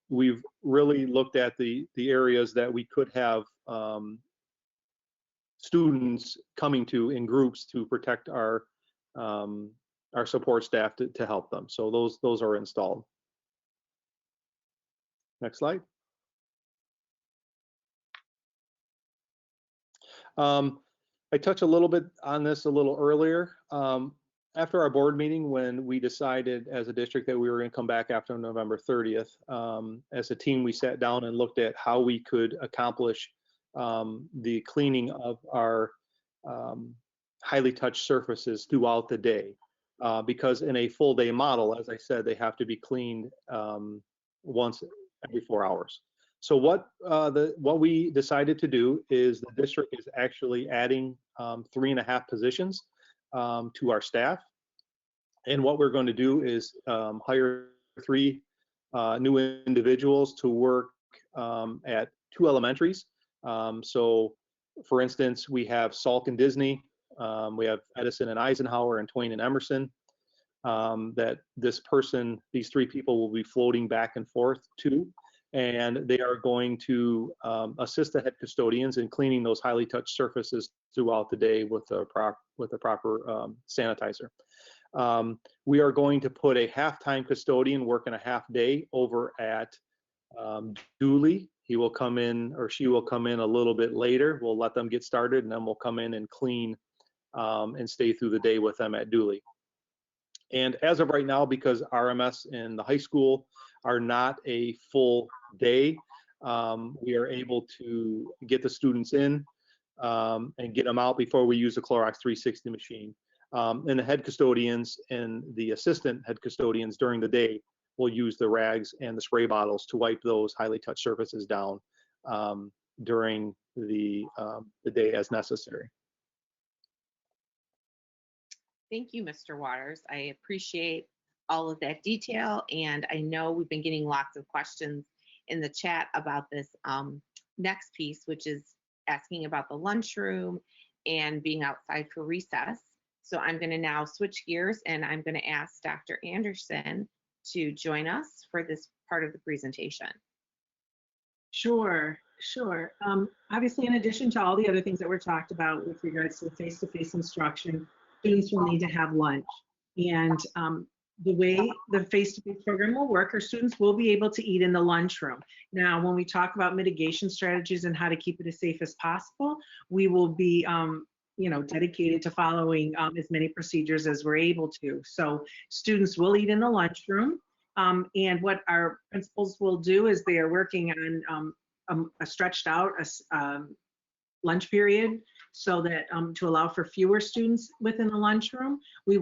we've really looked at the areas that we could have students coming to in groups to protect our support staff to help them. So those are installed. Next slide. I touched a little bit on this a little earlier. After our board meeting, when we decided as a district that we were going to come back after November 30th, as a team, we sat down and looked at how we could accomplish the cleaning of our highly touched surfaces throughout the day. Because in a full day model, as I said, they have to be cleaned once every 4 hours. So what we decided to do is the district is actually adding 3.5 positions to our staff. And what we're going to do is hire 3 new individuals to work at 2 elementaries. So for instance, we have Salk and Disney, we have Edison and Eisenhower, and Twain and Emerson, that these 3 people will be floating back and forth to, and they are going to assist the head custodians in cleaning those highly touched surfaces throughout the day with the proper sanitizer. We are going to put a half-time custodian working a half day over at Dooley. He will come in, or she will come in a little bit later. We'll let them get started, and then we'll come in and clean and stay through the day with them at Dooley. And as of right now, because RMS and the high school are not a full day, we are able to get the students in and get them out before we use the Clorox 360 machine. And the head custodians and the assistant head custodians during the day will use the rags and the spray bottles to wipe those highly touched surfaces down during the day as necessary. Thank you, Mr. Waters. I appreciate all of that detail, and I know we've been getting lots of questions in the chat about this next piece, which is asking about the lunchroom and being outside for recess. So I'm going to now switch gears, and I'm going to ask Dr. Anderson to join us for this part of the presentation. Sure. Obviously, in addition to all the other things that were talked about with regards to face-to-face instruction, students will need to have lunch. And the way the face-to-face program will work, our students will be able to eat in the lunchroom. Now, when we talk about mitigation strategies and how to keep it as safe as possible, we will be dedicated to following as many procedures as we're able to. So students will eat in the lunchroom. And what our principals will do is they are working on a stretched out lunch period so that to allow for fewer students within the lunchroom. We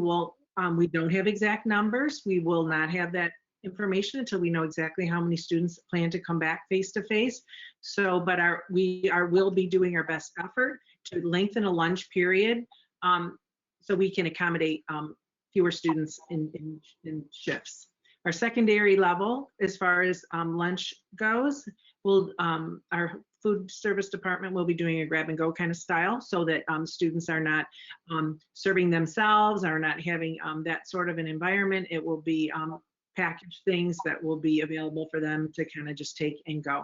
don't have exact numbers. We will not have that information until we know exactly how many students plan to come back face to face. So, but we will be doing our best effort to lengthen a lunch period so we can accommodate fewer students in shifts. Our secondary level, as far as lunch goes, our food service department will be doing a grab and go kind of style so that students are not serving themselves, are not having that sort of an environment. It will be packaged things that will be available for them to kind of just take and go.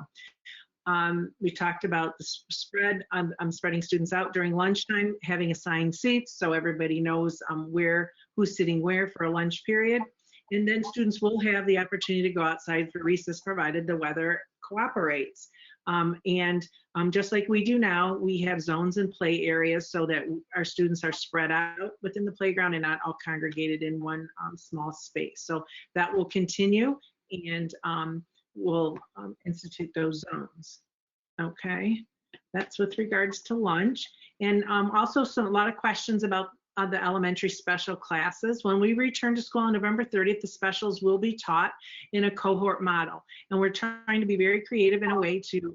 We talked about the spread. I'm spreading students out during lunchtime, having assigned seats so everybody knows who's sitting where for a lunch period. And then students will have the opportunity to go outside for recess provided the weather cooperates. Just like we do now, we have zones and play areas so that our students are spread out within the playground and not all congregated in one small space. So that will continue, and we'll institute those zones. Okay, that's with regards to lunch. And also a lot of questions about the elementary special classes. When we return to school on November 30th, the specials will be taught in a cohort model. And we're trying to be very creative in a way to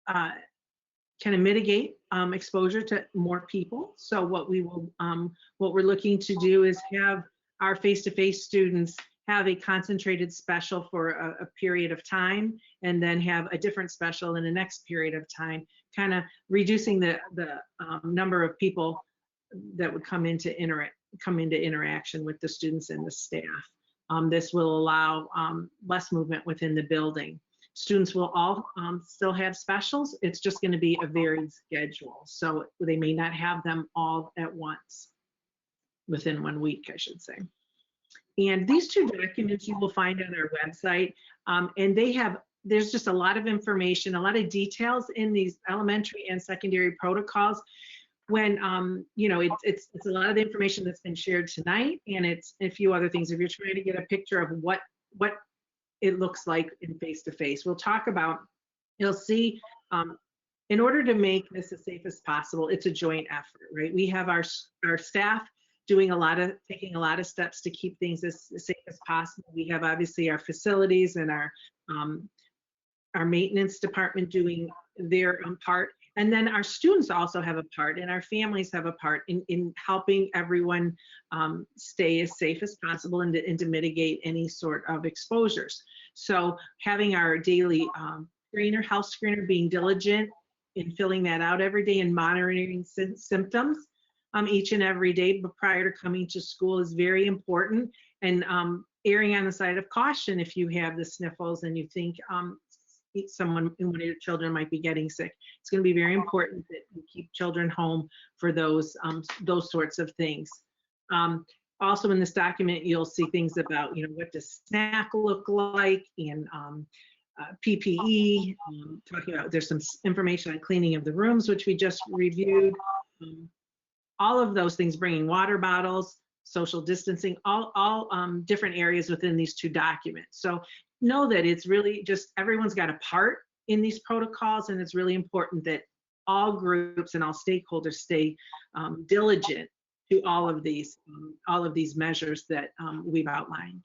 kind of mitigate exposure to more people. So what we're looking to do is have our face-to-face students have a concentrated special for a period of time, and then have a different special in the next period of time, kind of reducing the number of people that would come into interaction with the students and the staff. This will allow less movement within the building. Students will all still have specials. It's just going to be a varied schedule. So they may not have them all at once within 1 week, I should say. And these two documents you will find on our website, and there's just a lot of information, a lot of details in these elementary and secondary protocols. When it's a lot of the information that's been shared tonight, and it's a few other things. If you're trying to get a picture of what it looks like in face-to-face, we'll talk about. You'll see, in order to make this as safe as possible, it's a joint effort, right? We have our staff taking a lot of steps to keep things as safe as possible. We have obviously our facilities and our maintenance department doing their part. And then our students also have a part, and our families have a part in helping everyone stay as safe as possible and to mitigate any sort of exposures. So having our daily health screener, being diligent in filling that out every day and monitoring symptoms each and every day prior to coming to school is very important. And erring on the side of caution if you have the sniffles and you think one of your children might be getting sick. It's going to be very important that you keep children home for those sorts of things. Also in this document, you'll see things about, what does snack look like, and PPE, talking about, there's some information on cleaning of the rooms, which we just reviewed. All of those things, bringing water bottles, social distancing, all different areas within these two documents. So know that it's really just everyone's got a part in these protocols, and it's really important that all groups and all stakeholders stay diligent to all of these measures that we've outlined.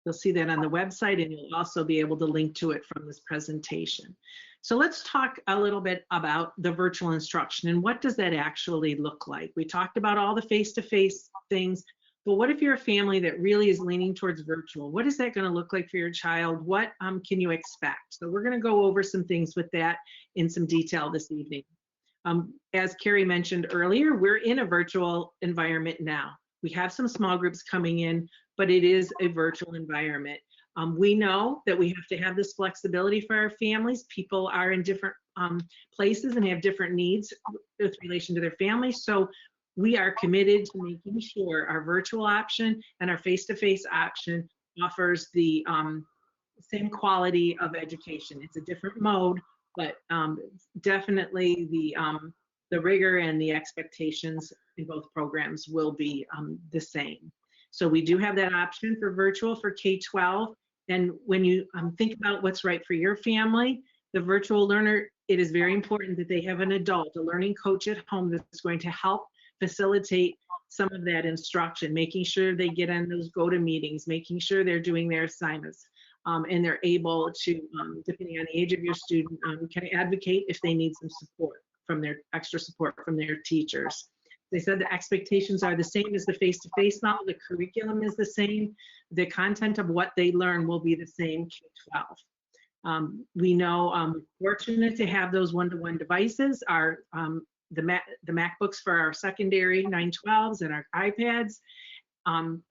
You'll see that on the website, and you'll also be able to link to it from this presentation. So let's talk a little bit about the virtual instruction and what does that actually look like. We talked about all the face-to-face things, but what if you're a family that really is leaning towards virtual? What is that going to look like for your child? What can you expect? So we're going to go over some things with that in some detail this evening. As Carrie mentioned earlier, we're in a virtual environment now. We have some small groups coming in, but it is a virtual environment. We know that we have to have this flexibility for our families. People are in different places and have different needs with relation to their families. So we are committed to making sure our virtual option and our face-to-face option offers the same quality of education. It's a different mode, but definitely the rigor and the expectations in both programs will be the same. So we do have that option for virtual for K-12. And when you think about what's right for your family, the virtual learner, it is very important that they have an adult, a learning coach at home that's going to help facilitate some of that instruction, making sure they get on those go-to meetings, making sure they're doing their assignments, and they're able to, depending on the age of your student, kind of advocate if they need some support from their extra support from their teachers. They said the expectations are the same as the face-to-face model. The curriculum is the same. The content of what they learn will be the same K-12. We know we're fortunate to have those one-to-one devices, the MacBooks for our secondary 912s and our iPads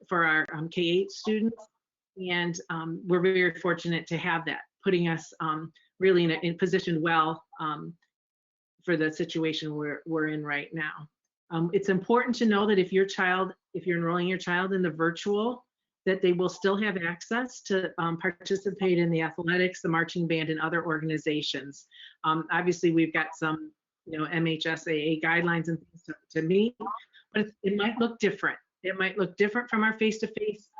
for our K-8 students. And we're very fortunate to have that, putting us really in position well for the situation we're in right now. It's important to know that if you're enrolling your child in the virtual, that they will still have access to participate in the athletics, the marching band, and other organizations. Obviously, we've got some, MHSAA guidelines and things to meet, but it might look different. It might look different from our face-to-face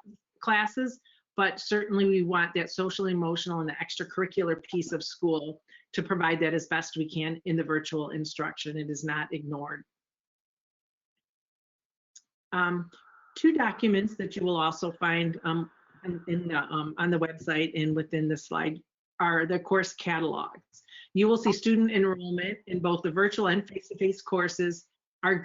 classes, but certainly we want that social, emotional, and the extracurricular piece of school to provide that as best we can in the virtual instruction. It is not ignored. Two documents that you will also find on the website and within the slide are the course catalogs. You will see student enrollment in both the virtual and face-to-face courses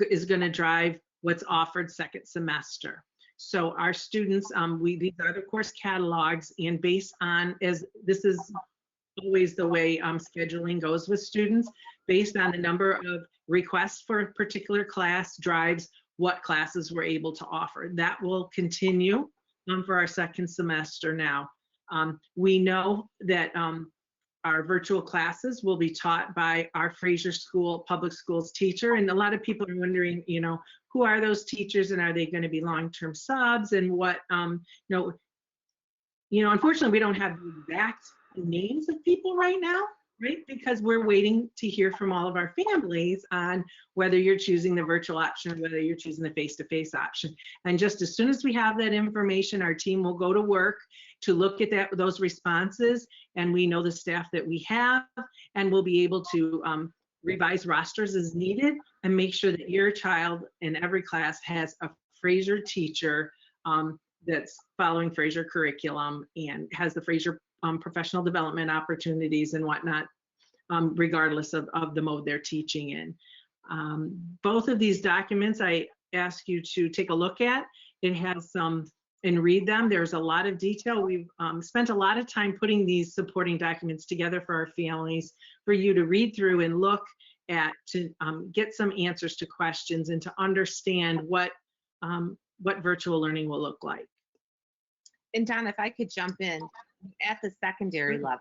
is going to drive what's offered second semester. So our students, these are the course catalogs, and based on, as this is always the way scheduling goes with students, based on the number of requests for a particular class drives what classes we're able to offer. That will continue for our second semester now. We know that our virtual classes will be taught by our Fraser School Public Schools teacher, and a lot of people are wondering, who are those teachers and are they going to be long-term subs and what, unfortunately we don't have the exact names of people right now, right? Because we're waiting to hear from all of our families on whether you're choosing the virtual option or whether you're choosing the face-to-face option. And just as soon as we have that information, our team will go to work to look at those responses, and we know the staff that we have, and we'll be able to revise rosters as needed and make sure that your child in every class has a Fraser teacher that's following Fraser curriculum and has the Fraser professional development opportunities and whatnot, regardless of the mode they're teaching in. Both of these documents I ask you to take a look at. It has some, and read them. There's a lot of detail. We've spent a lot of time putting these supporting documents together for our families, for you to read through and look at, to get some answers to questions and to understand what virtual learning will look like. And Donna, if I could jump in, at the secondary level,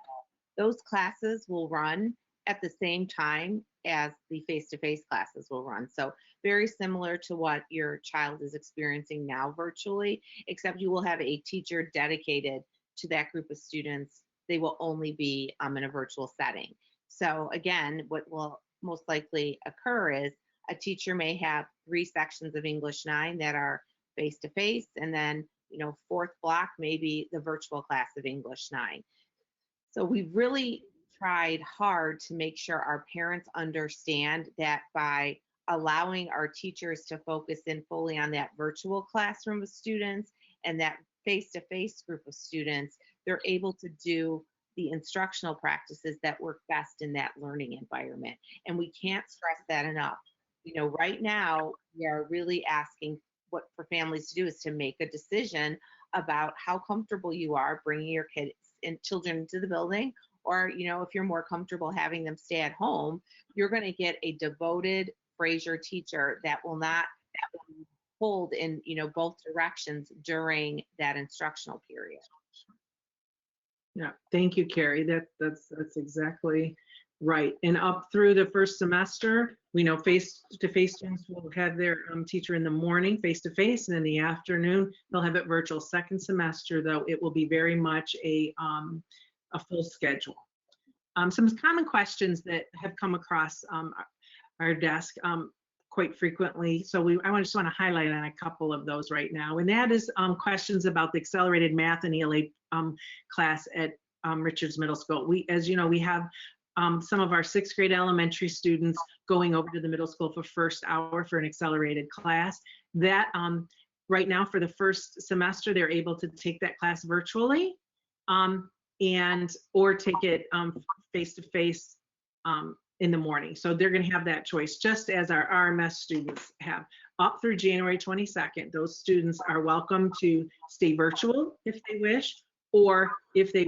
those classes will run at the same time as the face-to-face classes will run. So very similar to what your child is experiencing now virtually, except you will have a teacher dedicated to that group of students. They will only be in a virtual setting. So again, what will most likely occur is a teacher may have 3 sections of English 9 that are face-to-face, and then fourth block maybe the virtual class of English 9. So we've really tried hard to make sure our parents understand that by allowing our teachers to focus in fully on that virtual classroom of students and that face-to-face group of students, they're able to do the instructional practices that work best in that learning environment. And we can't stress that enough. You know, right now, we are really asking what for families to do is to make a decision about how comfortable you are bringing your kids and children into the building, or, you know, if you're more comfortable having them stay at home, you're going to get a devoted Fraser teacher that will hold in, you know, both directions during that instructional period. Yeah, thank you, Carrie. That's exactly right. And up through the first semester, we know face-to-face students will have their teacher in the morning face-to-face, and in the afternoon they'll have it virtual. Second semester, though, it will be very much a full schedule. Some common questions that have come across our desk quite frequently. So I just want to highlight on a couple of those right now. And that is questions about the accelerated math and ELA class at Richards Middle School. As you know, we have some of our 6th grade elementary students going over to the middle school for first hour for an accelerated class. That right now for the first semester, they're able to take that class virtually or take it face-to-face in the morning. So they're going to have that choice, just as our RMS students have. Up through January 22nd, those students are welcome to stay virtual if they wish, or if they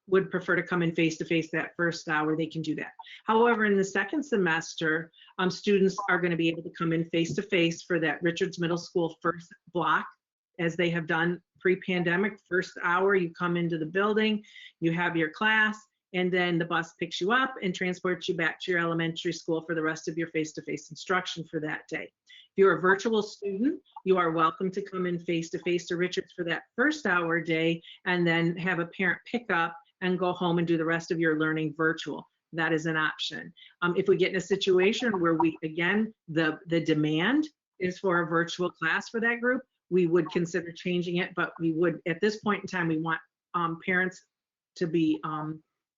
would prefer to come in face-to-face that first hour, they can do that. However, in the second semester, students are going to be able to come in face-to-face for that Richards Middle School first block, as they have done pre-pandemic. First hour, you come into the building, you have your class, and then the bus picks you up and transports you back to your elementary school for the rest of your face-to-face instruction for that day. If you're a virtual student, you are welcome to come in face-to-face to Richards for that first hour day, and then have a parent pick up and go home and do the rest of your learning virtual. That is an option. If we get in a situation where the demand is for a virtual class for that group, we would consider changing it, but we would, at this point in time, we want parents to be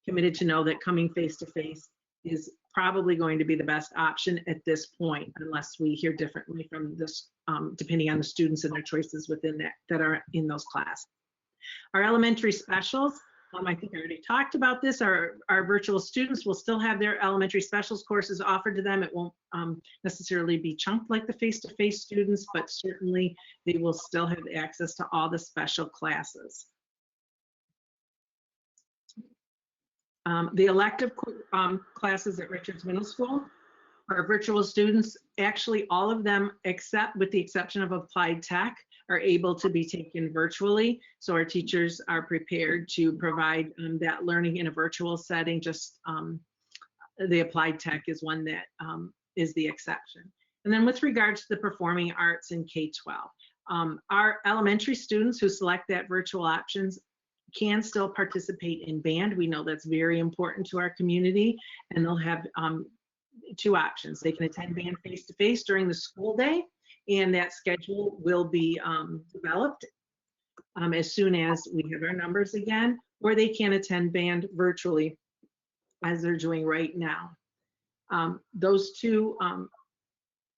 committed to know that coming face-to-face is probably going to be the best option at this point, unless we hear differently from this, depending on the students and their choices within that are in those classes. Our elementary specials, I think I already talked about this. Our virtual students will still have their elementary specials courses offered to them. It won't necessarily be chunked like the face-to-face students, but certainly they will still have access to all the special classes. The elective classes at Richards Middle School, our virtual students, actually all of them, except with the exception of applied tech, are able to be taken virtually. So our teachers are prepared to provide that learning in a virtual setting. Just the applied tech is one that is the exception. And then with regards to the performing arts in K-12, our elementary students who select that virtual options can still participate in band. We know that's very important to our community, and they'll have 2 options. They can attend band face-to-face during the school day, and that schedule will be developed as soon as we have our numbers again, or they can attend band virtually as they're doing right now. Those 2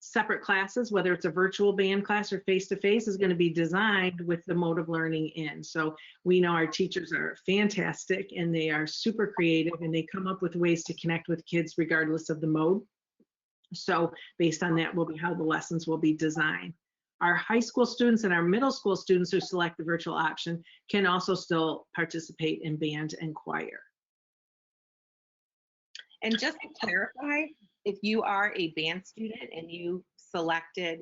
separate classes, whether it's a virtual band class or face-to-face, is going to be designed with the mode of learning in. So we know our teachers are fantastic and they are super creative, and they come up with ways to connect with kids regardless of the mode. So based on that will be how the lessons will be designed. Our high school students and our middle school students who select the virtual option can also still participate in band and choir. And just to clarify, if you are a band student and you selected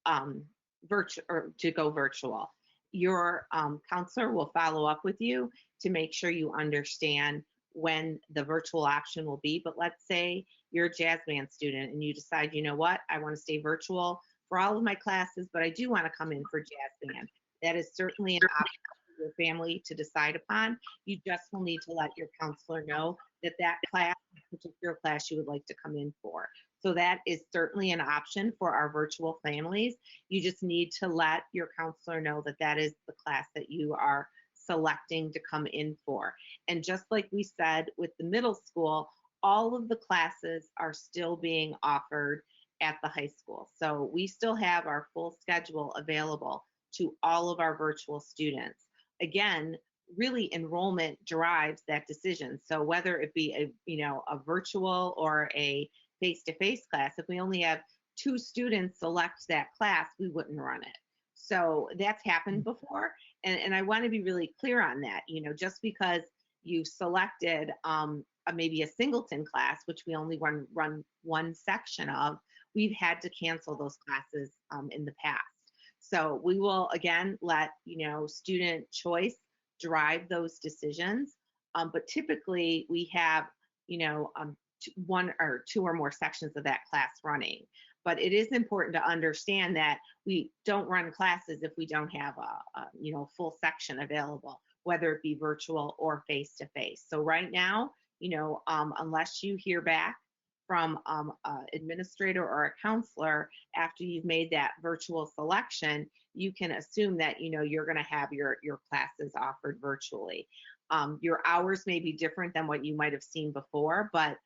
to go virtual, your counselor will follow up with you to make sure you understand when the virtual option will be. But let's say you're a jazz band student and you decide, you know what, I want to stay virtual for all of my classes, but I do want to come in for jazz band. That is certainly an option for your family to decide upon. You just will need to let your counselor know that class, particular class you would like to come in for. So that is certainly an option for our virtual families. You just need to let your counselor know that that is the class that you are selecting to come in for. And just like we said with the middle school, all of the classes are still being offered at the high school. So we still have our full schedule available to all of our virtual students. Again, really enrollment drives that decision. So whether it be a virtual or a face-to-face class, if we only have 2 students select that class, we wouldn't run it. So that's happened before. And I want to be really clear on that. Just because you selected maybe a singleton class, which we only run one section of, we've had to cancel those classes in the past. So we will, again, let student choice drive those decisions. But typically we have 1 or 2 or more sections of that class running. But it is important to understand that we don't run classes if we don't have a full section available, whether it be virtual or face-to-face. So right now, unless you hear back from an administrator or a counselor after you've made that virtual selection, you can assume that you're going to have your classes offered virtually. Your hours may be different than what you might have seen before, but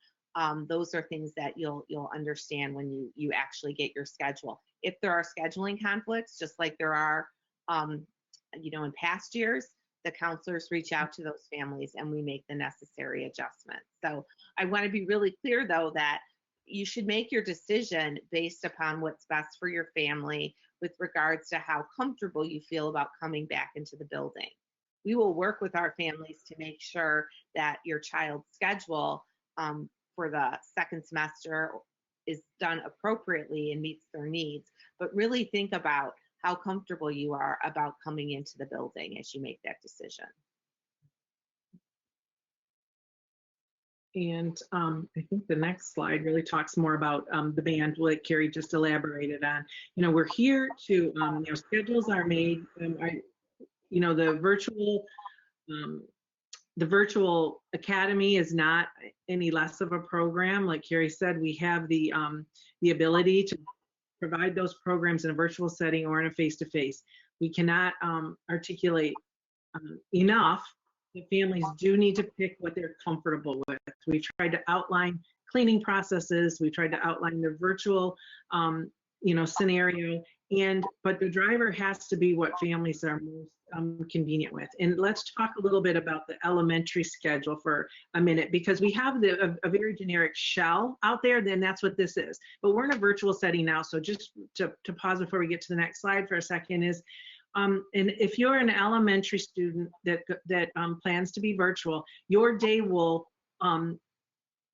those are things that you'll understand when you actually get your schedule. If there are scheduling conflicts, just like there are in past years, the counselors reach out to those families and we make the necessary adjustments. So I want to be really clear, though, that you should make your decision based upon what's best for your family with regards to how comfortable you feel about coming back into the building. We will work with our families to make sure that your child's schedule for the second semester is done appropriately and meets their needs, but really think about how comfortable you are about coming into the building as you make that decision. And I think the next slide really talks more about the band, like Carrie just elaborated on. We're here to, schedules are made, the virtual academy is not any less of a program. Like Carrie said, we have the ability to provide those programs in a virtual setting or in a face-to-face. We cannot articulate enough that families do need to pick what they're comfortable with. We tried to outline cleaning processes. We tried to outline the virtual, scenario. But the driver has to be what families are most convenient with. And let's talk a little bit about the elementary schedule for a minute, because we have a very generic shell out there, then that's what this is. But we're in a virtual setting now, so just to pause before we get to the next slide for a second is, and if you're an elementary student that plans to be virtual, your day will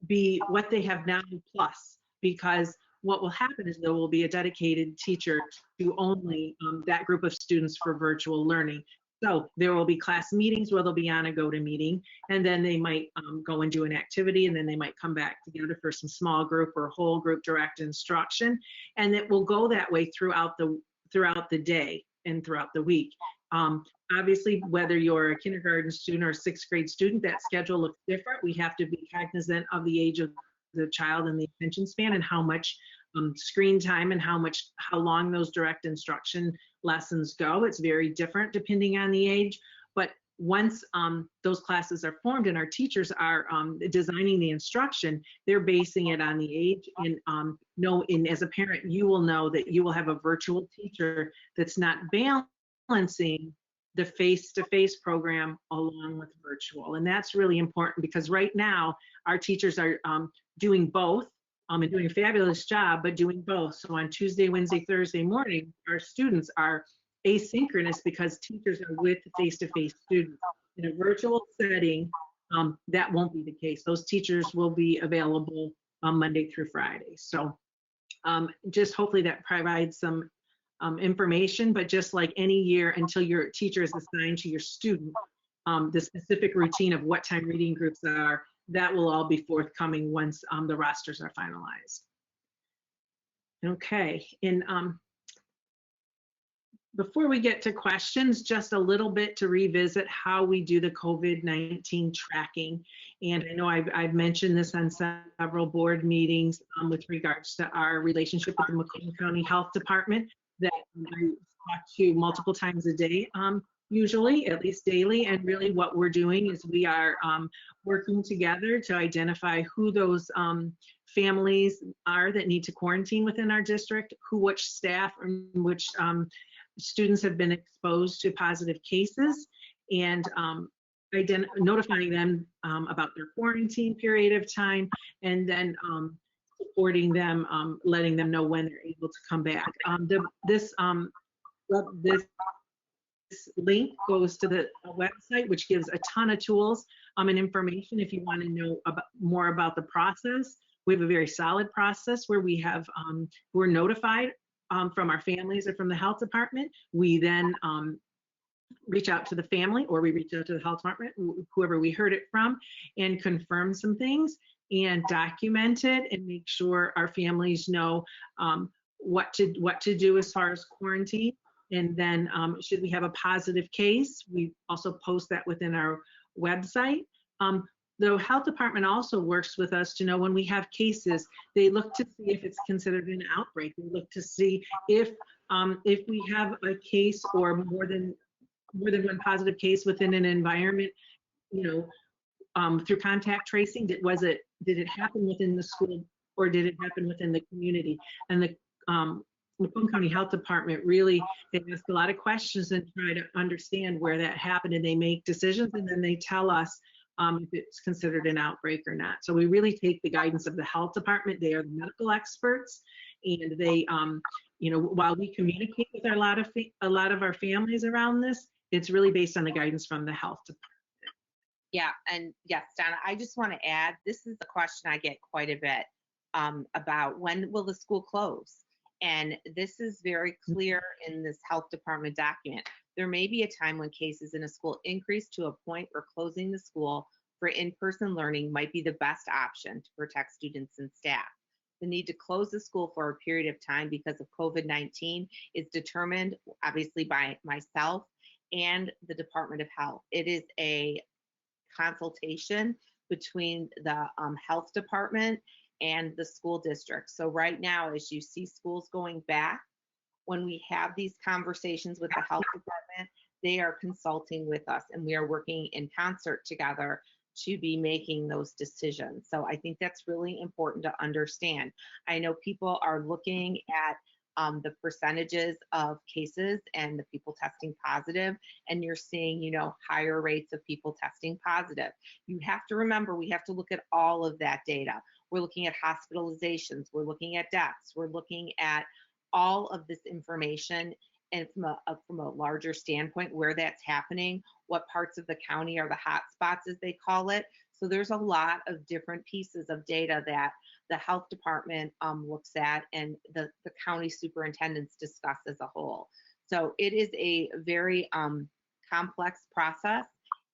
be what they have now plus, because what will happen is there will be a dedicated teacher to only that group of students for virtual learning. So there will be class meetings where they'll be on a GoToMeeting, and then they might go and do an activity, and then they might come back together for some small group or whole group direct instruction. And it will go that way throughout the day and throughout the week. Obviously, whether you're a kindergarten student or a 6th grade student, that schedule looks different. We have to be cognizant of the age of the child and the attention span and how much screen time and how long those direct instruction lessons go. It's very different depending on the age. But once those classes are formed and our teachers are designing the instruction, they're basing it on the age. And as a parent, you will know that you will have a virtual teacher that's not balancing the face-to-face program along with virtual. And that's really important, because right now our teachers are doing both and doing a fabulous job, but doing both. So on Tuesday, Wednesday, Thursday morning, our students are asynchronous because teachers are with face-to-face students. In a virtual setting, that won't be the case. Those teachers will be available Monday through Friday. So just hopefully that provides some information, but just like any year, until your teacher is assigned to your student, the specific routine of what time reading groups are, that will all be forthcoming once the rosters are finalized. Okay, and before we get to questions, just a little bit to revisit how we do the COVID-19 tracking. And I know I've mentioned this on several board meetings with regards to our relationship with the Macomb County Health Department that I talk to multiple times a day usually, at least daily. And really what we're doing is we are working together to identify who those families are that need to quarantine within our district, which staff and which students have been exposed to positive cases, and notifying them about their quarantine period of time, and then supporting them, letting them know when they're able to come back. This link goes to the website, which gives a ton of tools and information if you want to know more about the process. We have a very solid process where we have we're notified from our families or from the health department. We then reach out to the family, or we reach out to the health department, whoever we heard it from, and confirm some things and document it and make sure our families know what to do as far as quarantine. And then should we have a positive case, we also post that within our website. The health department also works with us to know when we have cases. They look to see if it's considered an outbreak. They look to see if we have a case or more than one positive case within an environment, through contact tracing. Did it happen within the school, or did it happen within the community? And the Macomb County Health Department really, they ask a lot of questions and try to understand where that happened, and they make decisions, and then they tell us if it's considered an outbreak or not. So we really take the guidance of the health department. They are the medical experts, and they, while we communicate with a lot of our families around this, it's really based on the guidance from the health department. Yeah, and yes, Donna, I just want to add, this is a question I get quite a bit about when will the school close? And this is very clear in this health department document. There may be a time when cases in a school increase to a point where closing the school for in-person learning might be the best option to protect students and staff. The need to close the school for a period of time because of COVID-19 is determined obviously by myself and the Department of Health. It is a consultation between the health department and the school district. So right now, as you see schools going back, when we have these conversations with the health department, they are consulting with us, and we are working in concert together to be making those decisions. So I think that's really important to understand. I know people are looking at the percentages of cases and the people testing positive, and you're seeing, higher rates of people testing positive. You have to remember, we have to look at all of that data. We're looking at hospitalizations, we're looking at deaths, we're looking at all of this information, and from a larger standpoint, where that's happening, what parts of the county are the hot spots, as they call it. So there's a lot of different pieces of data that the health department looks at, and the county superintendents discuss as a whole. So it is a very complex process,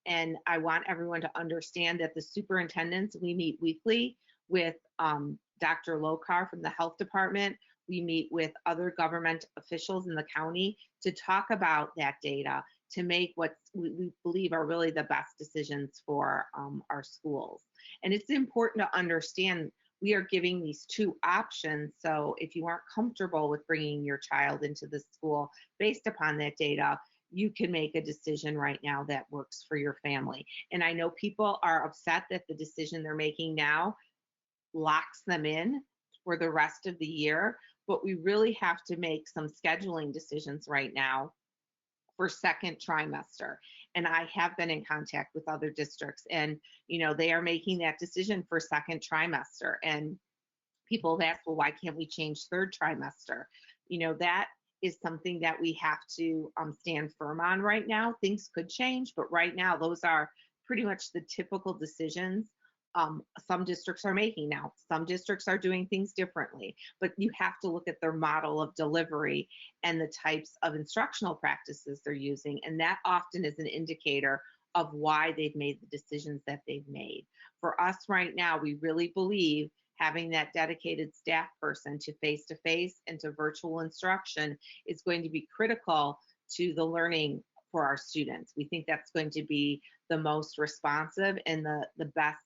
and I want everyone to understand that the superintendents, we meet weekly with Dr. Lokar from the health department. We meet with other government officials in the county to talk about that data, to make what we believe are really the best decisions for our schools. And it's important to understand we are giving these two options. So if you aren't comfortable with bringing your child into the school based upon that data, you can make a decision right now that works for your family. And I know people are upset that the decision they're making now locks them in for the rest of the year, but we really have to make some scheduling decisions right now for second trimester. And I have been in contact with other districts, and they are making that decision for second trimester. And people have asked, well, why can't we change third trimester? That is something that we have to stand firm on right now. Things could change, but right now those are pretty much the typical decisions some districts are making now. Some districts are doing things differently, but you have to look at their model of delivery and the types of instructional practices they're using. And that often is an indicator of why they've made the decisions that they've made. For us right now, we really believe having that dedicated staff person to face-to-face and to virtual instruction is going to be critical to the learning for our students. We think that's going to be the most responsive and the best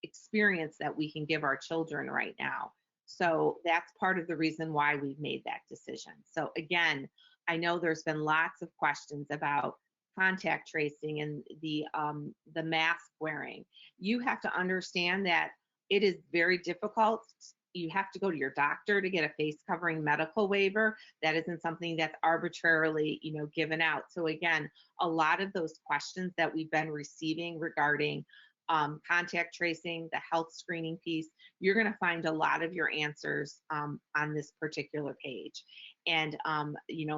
experience that we can give our children right now. So that's part of the reason why we've made that decision. So again, I know there's been lots of questions about contact tracing and the mask wearing. You have to understand that it is very difficult. You have to go to your doctor to get a face covering medical waiver. That isn't something that's arbitrarily, given out. So again, a lot of those questions that we've been receiving regarding contact tracing, the health screening piece, you're going to find a lot of your answers on this particular page. And,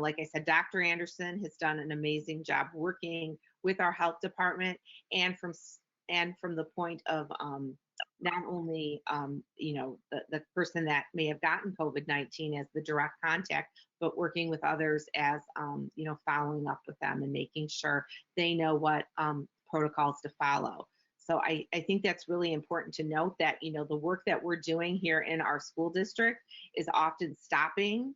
like I said, Dr. Anderson has done an amazing job working with our health department and from the point of not only, the person that may have gotten COVID-19 as the direct contact, but working with others as, following up with them and making sure they know what protocols to follow. So I think that's really important to note that, the work that we're doing here in our school district is often stopping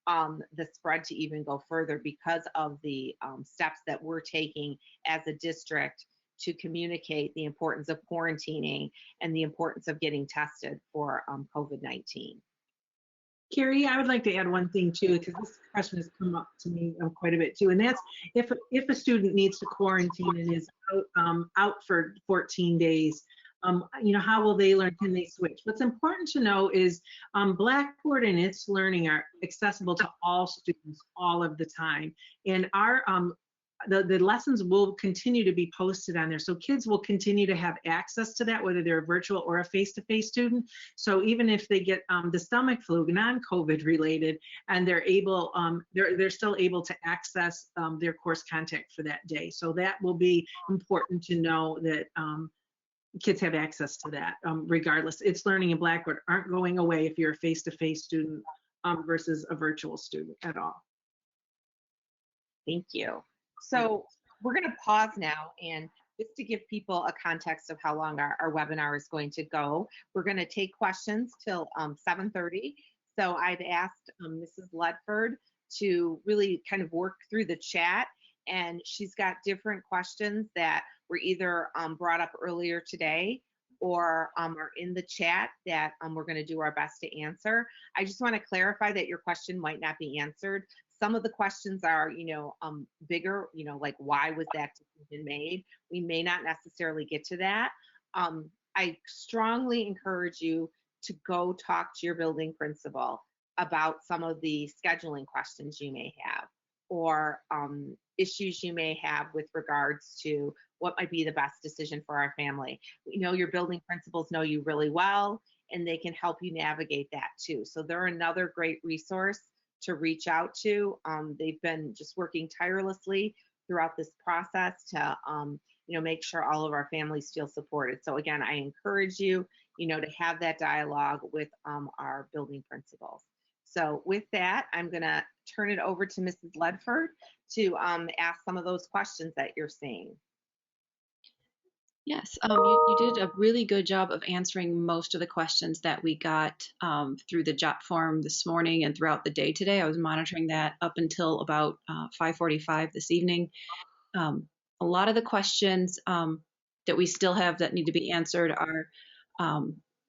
the spread to even go further because of the steps that we're taking as a district to communicate the importance of quarantining and the importance of getting tested for COVID-19. Carrie, I would like to add one thing too, because this question has come up to me quite a bit too, and that's if a student needs to quarantine and is out for 14 days, how will they learn? Can they switch? What's important to know is Blackboard and its learning are accessible to all students all of the time, and our the lessons will continue to be posted on there. So kids will continue to have access to that, whether they're a virtual or a face-to-face student. So even if they get the stomach flu, non-COVID related, and they're able, they're still able to access their course contact for that day. So that will be important to know that kids have access to that regardless. It's learning in Blackboard aren't going away if you're a face-to-face student versus a virtual student at all. Thank you. So we're going to pause now, and just to give people a context of how long our webinar is going to go, we're going to take questions till 7:30. So I've asked Mrs. Ledford to really kind of work through the chat, and she's got different questions that were either brought up earlier today or are in the chat that we're going to do our best to answer. I just want to clarify that your question might not be answered. Some of the questions are, bigger, like why was that decision made? We may not necessarily get to that. I strongly encourage you to go talk to your building principal about some of the scheduling questions you may have, or issues you may have with regards to what might be the best decision for our family. We know your building principals know you really well, and they can help you navigate that too. So they're another great resource to reach out to. They've been just working tirelessly throughout this process to make sure all of our families feel supported. So again, I encourage you, to have that dialogue with our building principals. So with that, I'm gonna turn it over to Mrs. Ledford to ask some of those questions that you're seeing. Yes, you did a really good job of answering most of the questions that we got through the jot form this morning and throughout the day today. I was monitoring that up until about 5:45 this evening. A lot of the questions that we still have that need to be answered are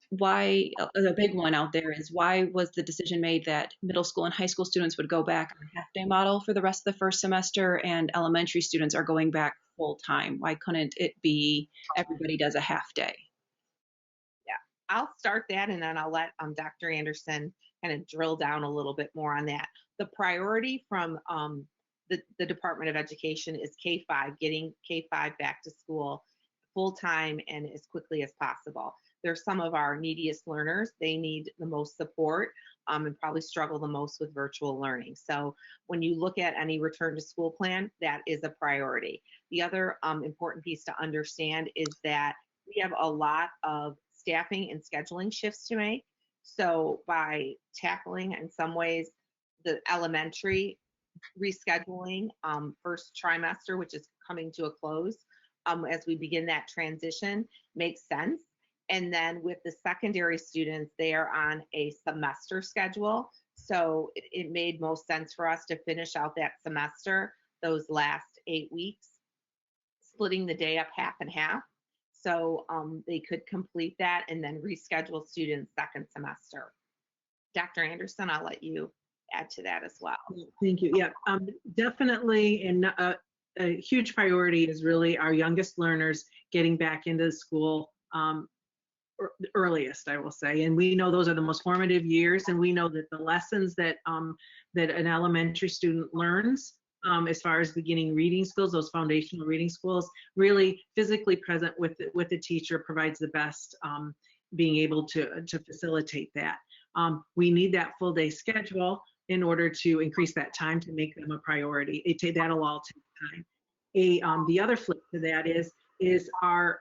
why, the big one out there is, why was the decision made that middle school and high school students would go back on a half-day model for the rest of the first semester and elementary students are going back full time? Why couldn't it be everybody does a half day? Yeah, I'll start that, and then I'll let Dr. Anderson kind of drill down a little bit more on that. The priority from the Department of Education is K-5, getting K-5 back to school full time and as quickly as possible. They're some of our neediest learners. They need the most support and probably struggle the most with virtual learning. So when you look at any return to school plan, that is a priority. The other important piece to understand is that we have a lot of staffing and scheduling shifts to make. So by tackling, in some ways, the elementary rescheduling first trimester, which is coming to a close, as we begin that transition, makes sense. And then with the secondary students, they are on a semester schedule. So it made most sense for us to finish out that semester, those last 8 weeks, splitting the day up half and half. So they could complete that and then reschedule students second semester. Dr. Anderson, I'll let you add to that as well. Thank you. Yeah, definitely. And a huge priority is really our youngest learners getting back into school earliest, I will say. And we know those are the most formative years, and we know that the lessons that that an elementary student learns as far as beginning reading skills, those foundational reading skills, really physically present with the teacher provides the best being able to facilitate that. We need that full day schedule in order to increase that time to make them a priority. That'll all take time. The other flip to that is our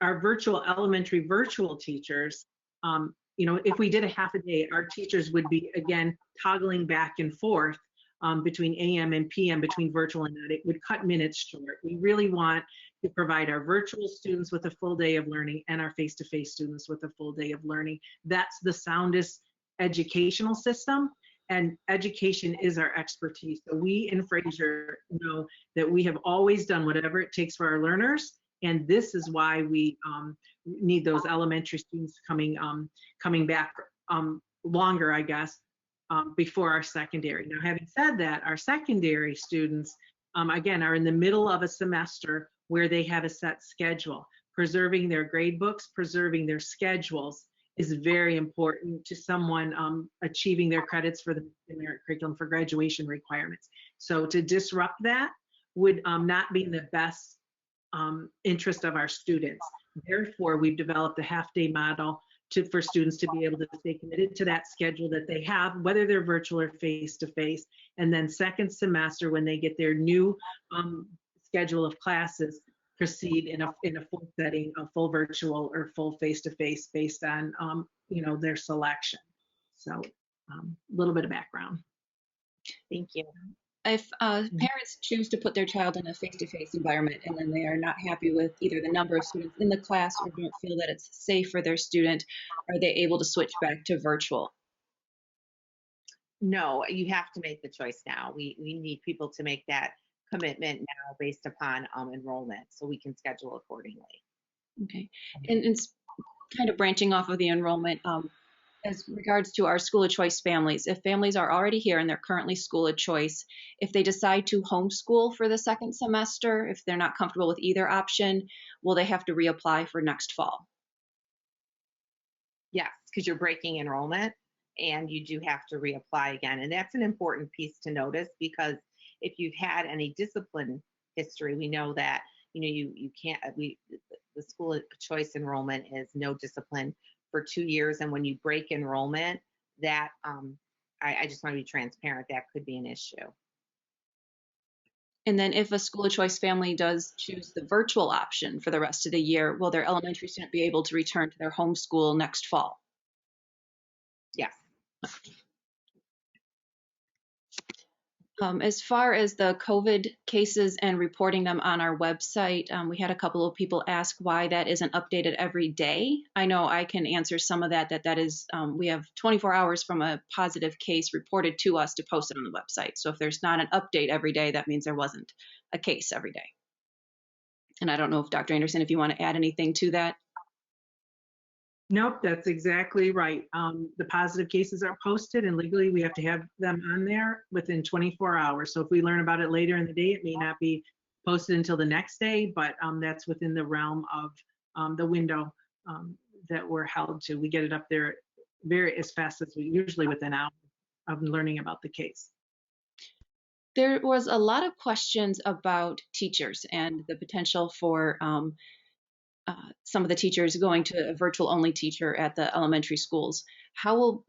elementary virtual teachers. You know, if we did a half a day, our teachers would be again toggling back and forth between AM and PM, between virtual and that. It would cut minutes short. We really want to provide our virtual students with a full day of learning and our face-to-face students with a full day of learning. That's the soundest educational system, and education is our expertise. So we in Fraser know that we have always done whatever it takes for our learners, and this is why we need those elementary students coming back longer, I guess, before our secondary. Now, having said that, our secondary students, again, are in the middle of a semester where they have a set schedule. Preserving their grade books, preserving their schedules is very important to someone achieving their credits for the merit curriculum for graduation requirements. So to disrupt that would not be in the best interest of our students. Therefore, we've developed a half-day model for students to be able to stay committed to that schedule that they have, whether they're virtual or face-to-face. And then second semester, when they get their new schedule of classes, proceed in a full setting, a full virtual or full face-to-face based on you know, their selection. So a little bit of background. Thank you. If parents choose to put their child in a face-to-face environment and then they are not happy with either the number of students in the class or don't feel that it's safe for their student, are they able to switch back to virtual? No, you have to make the choice now. We need people to make that commitment now based upon enrollment, so we can schedule accordingly. Okay, and kind of branching off of the enrollment, as regards to our school of choice families, if families are already here and they're currently school of choice, if they decide to homeschool for the second semester, if they're not comfortable with either option, will they have to reapply for next fall? Yes, because you're breaking enrollment and you do have to reapply again. And that's an important piece to notice, because if you've had any discipline history, we know that, you know, you can't, the school of choice enrollment is no discipline for 2 years. And when you break enrollment, that I just want to be transparent, that could be an issue. And then if a school of choice family does choose the virtual option for the rest of the year, will their elementary student be able to return to their home school next fall? Yes. As far as the COVID cases and reporting them on our website, we had a couple of people ask why that isn't updated every day. I know I can answer some of that is, we have 24 hours from a positive case reported to us to post it on the website. So if there's not an update every day, that means there wasn't a case every day. And I don't know if Dr. Anderson, if you want to add anything to that. Nope, that's exactly right. The positive cases are posted, and legally we have to have them on there within 24 hours. So if we learn about it later in the day, it may not be posted until the next day, but that's within the realm of the window that we're held to. We get it up there as fast as we usually within an hour of learning about the case. There was a lot of questions about teachers and the potential for some of the teachers going to a virtual only teacher at the elementary schools. How will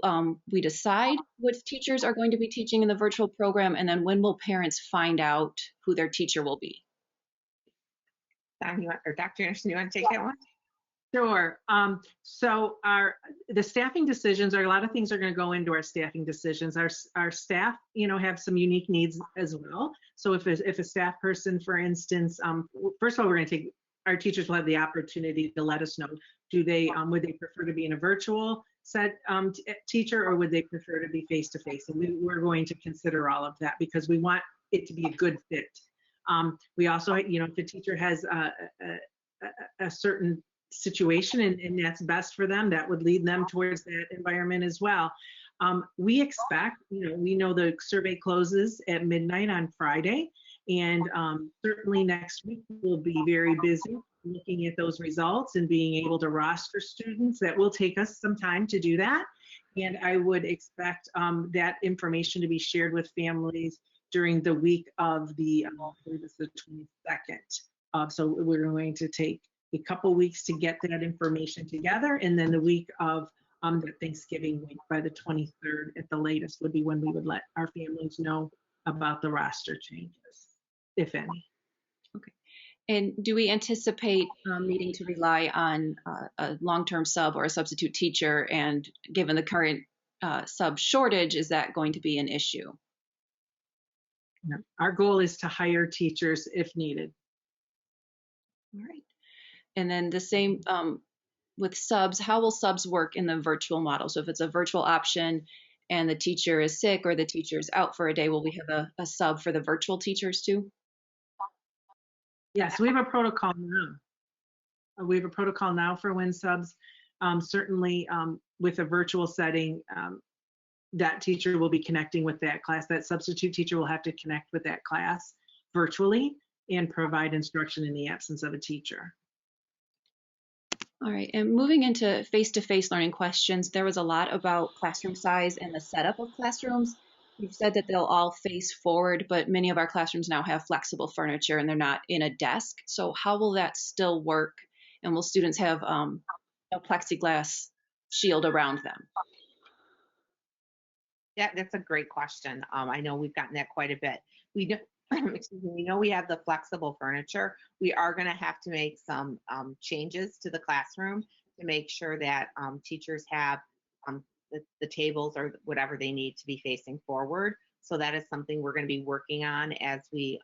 we decide which teachers are going to be teaching in the virtual program, and then when will parents find out who their teacher will be? Dr. Anderson, you want to take that one? Sure. So the staffing decisions, a lot of things are going to go into our staffing decisions. Our staff, you know, have some unique needs as well. So if a staff person, for instance, first of all, our teachers will have the opportunity to let us know, would they prefer to be in a virtual teacher, or would they prefer to be face-to-face? And we're going to consider all of that because we want it to be a good fit. We also, you know, if a teacher has a certain situation and that's best for them, that would lead them towards that environment as well. We expect, you know, we know the survey closes at midnight on Friday, And certainly next week we'll be very busy looking at those results and being able to roster students. That will take us some time to do that. And I would expect that information to be shared with families during the week of the, I believe it's the 22nd. So we're going to take a couple weeks to get that information together, and then the week of the Thanksgiving week, by the 23rd at the latest, would be when we would let our families know about the roster changes, if any. Okay. And do we anticipate needing to rely on a long-term sub or a substitute teacher? And given the current sub shortage, is that going to be an issue? No. Our goal is to hire teachers if needed. All right. And then the same with subs, how will subs work in the virtual model? So if it's a virtual option and the teacher is sick or the teacher is out for a day, will we have a sub for the virtual teachers too? Yes, we have a protocol now. We have a protocol now for when subs, certainly with a virtual setting, that teacher will be connecting with that class. That substitute teacher will have to connect with that class virtually and provide instruction in the absence of a teacher. All right, and moving into face-to-face learning questions, there was a lot about classroom size and the setup of classrooms. You've said that they'll all face forward, but many of our classrooms now have flexible furniture and they're not in a desk. So how will that still work? And will students have a plexiglass shield around them? Yeah, that's a great question. I know we've gotten that quite a bit. We do, excuse me, we know we have the flexible furniture. We are going to have to make some changes to the classroom to make sure that teachers have the tables or whatever they need to be facing forward. So that is something we're going to be working on as we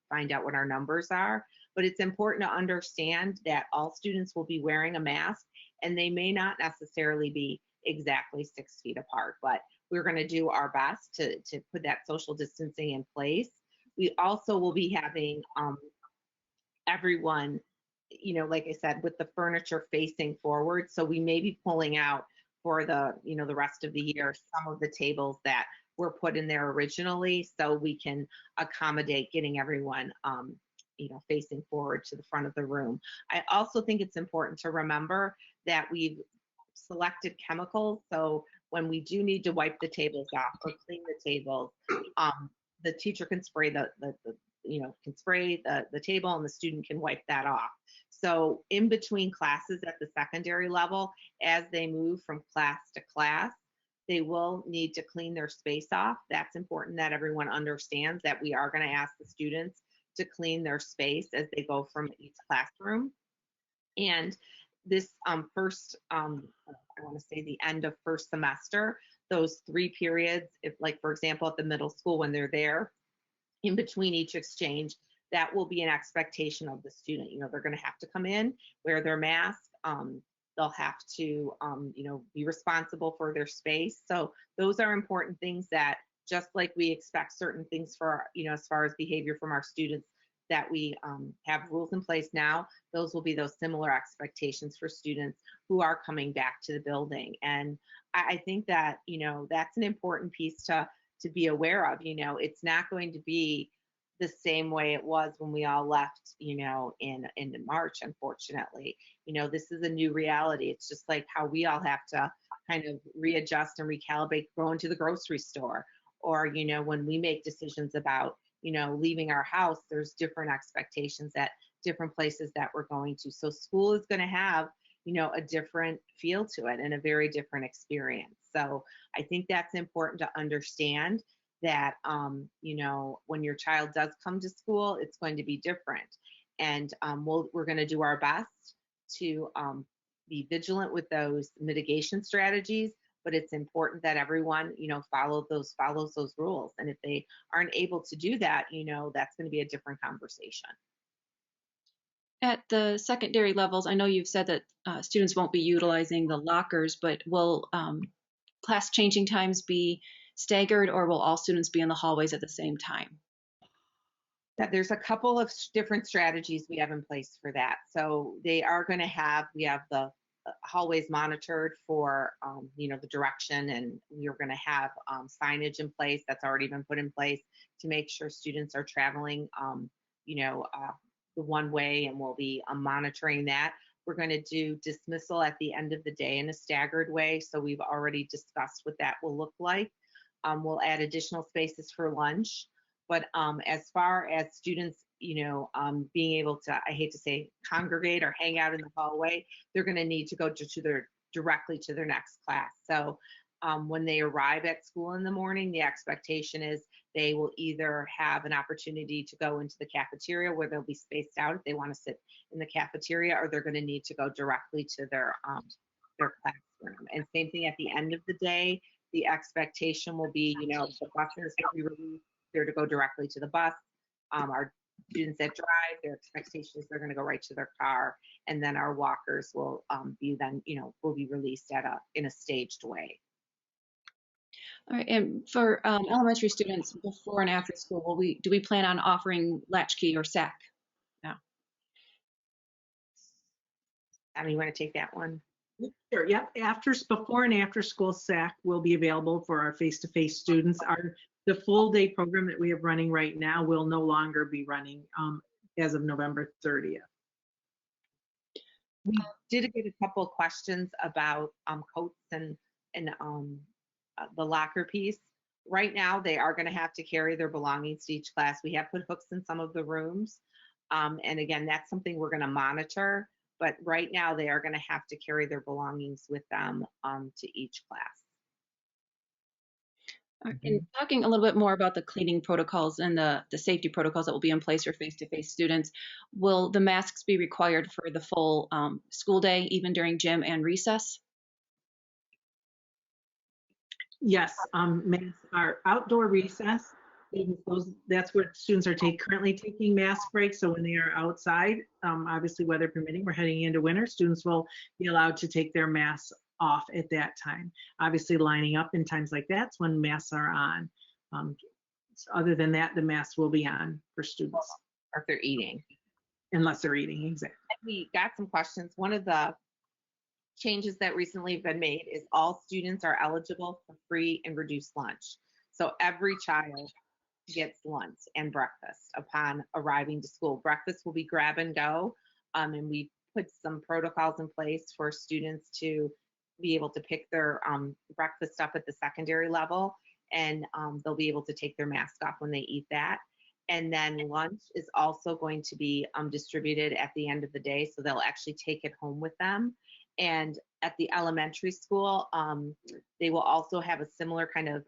find out what our numbers are. But it's important to understand that all students will be wearing a mask, and they may not necessarily be exactly 6 feet apart, but we're going to do our best to put that social distancing in place. We also will be having everyone, you know, like I said, with the furniture facing forward. So we may be pulling out for the, you know, the rest of the year, some of the tables that were put in there originally, so we can accommodate getting everyone, you know, facing forward to the front of the room. I also think it's important to remember that we've selected chemicals. So when we do need to wipe the tables off or clean the tables, the teacher can spray can spray the table, and the student can wipe that off. So in between classes at the secondary level, as they move from class to class, they will need to clean their space off. That's important that everyone understands that we are going to ask the students to clean their space as they go from each classroom. And this first, I want to say the end of first semester, those 3 periods, if like, for example, at the middle school, when they're there in between each exchange, that will be an expectation of the student. You know, they're going to have to come in, wear their mask. They'll have to, you know, be responsible for their space. So those are important things that, just like we expect certain things for, you know, as far as behavior from our students, that we have rules in place now, those will be those similar expectations for students who are coming back to the building. And I think that, you know, that's an important piece to be aware of. You know, it's not going to be the same way it was when we all left, you know, in March, unfortunately. You know, this is a new reality. It's just like how we all have to kind of readjust and recalibrate going to the grocery store, or, you know, when we make decisions about, you know, leaving our house, there's different expectations at different places that we're going to. So school is going to have, you know, a different feel to it and a very different experience. So I think that's important to understand that, you know, when your child does come to school, it's going to be different. And we're going to do our best to be vigilant with those mitigation strategies, but it's important that everyone, you know, follows those rules. And if they aren't able to do that, you know, that's going to be a different conversation. At the secondary levels, I know you've said that students won't be utilizing the lockers, but will class changing times be staggered, or will all students be in the hallways at the same time? That there's a couple of different strategies we have in place for that. So they are going to have, we have the hallways monitored for, the direction, and we're going to have signage in place that's already been put in place to make sure students are traveling, the one way, and we'll be monitoring that. We're going to do dismissal at the end of the day in a staggered way, so we've already discussed what that will look like. We'll add additional spaces for lunch, but as far as students, being able to, I hate to say, congregate or hang out in the hallway, they're going to need to go directly to their next class. So when they arrive at school in the morning, the expectation is they will either have an opportunity to go into the cafeteria where they'll be spaced out if they want to sit in the cafeteria, or they're going to need to go directly to their classroom. And same thing at the end of the day, the expectation will be, the buses will be released, they're to go directly to the bus. Our students that drive, their expectation is they're going to go right to their car, and then our walkers will be released in a staged way. All right, and for elementary students before and after school, do we plan on offering latchkey or SAC? No. You want to take that one? Sure. Yep. Before and after school SAC will be available for our face-to-face students. The full day program that we have running right now will no longer be running as of November 30th. We did get a couple of questions about coats and the locker piece. Right now, they are going to have to carry their belongings to each class. We have put hooks in some of the rooms. And again, that's something we're going to monitor. But right now, they are going to have to carry their belongings with them to each class. And talking a little bit more about the cleaning protocols and the safety protocols that will be in place for face-to-face students, will the masks be required for the full school day, even during gym and recess? Yes, masks are outdoor recess. That's where students are currently taking mask breaks. So when they are outside, obviously weather permitting, we're heading into winter, students will be allowed to take their masks off at that time. Obviously lining up in times like that's when masks are on. So other than that, the masks will be on for students. Or if they're eating. Unless they're eating, exactly. We got some questions. One of the changes that recently have been made is all students are eligible for free and reduced lunch. So every child gets lunch and breakfast upon arriving to school. Breakfast will be grab and go, and we put some protocols in place for students to be able to pick their breakfast up at the secondary level, and they'll be able to take their mask off when they eat that. And then lunch is also going to be distributed at the end of the day, so they'll actually take it home with them. And at the elementary school, they will also have a similar kind of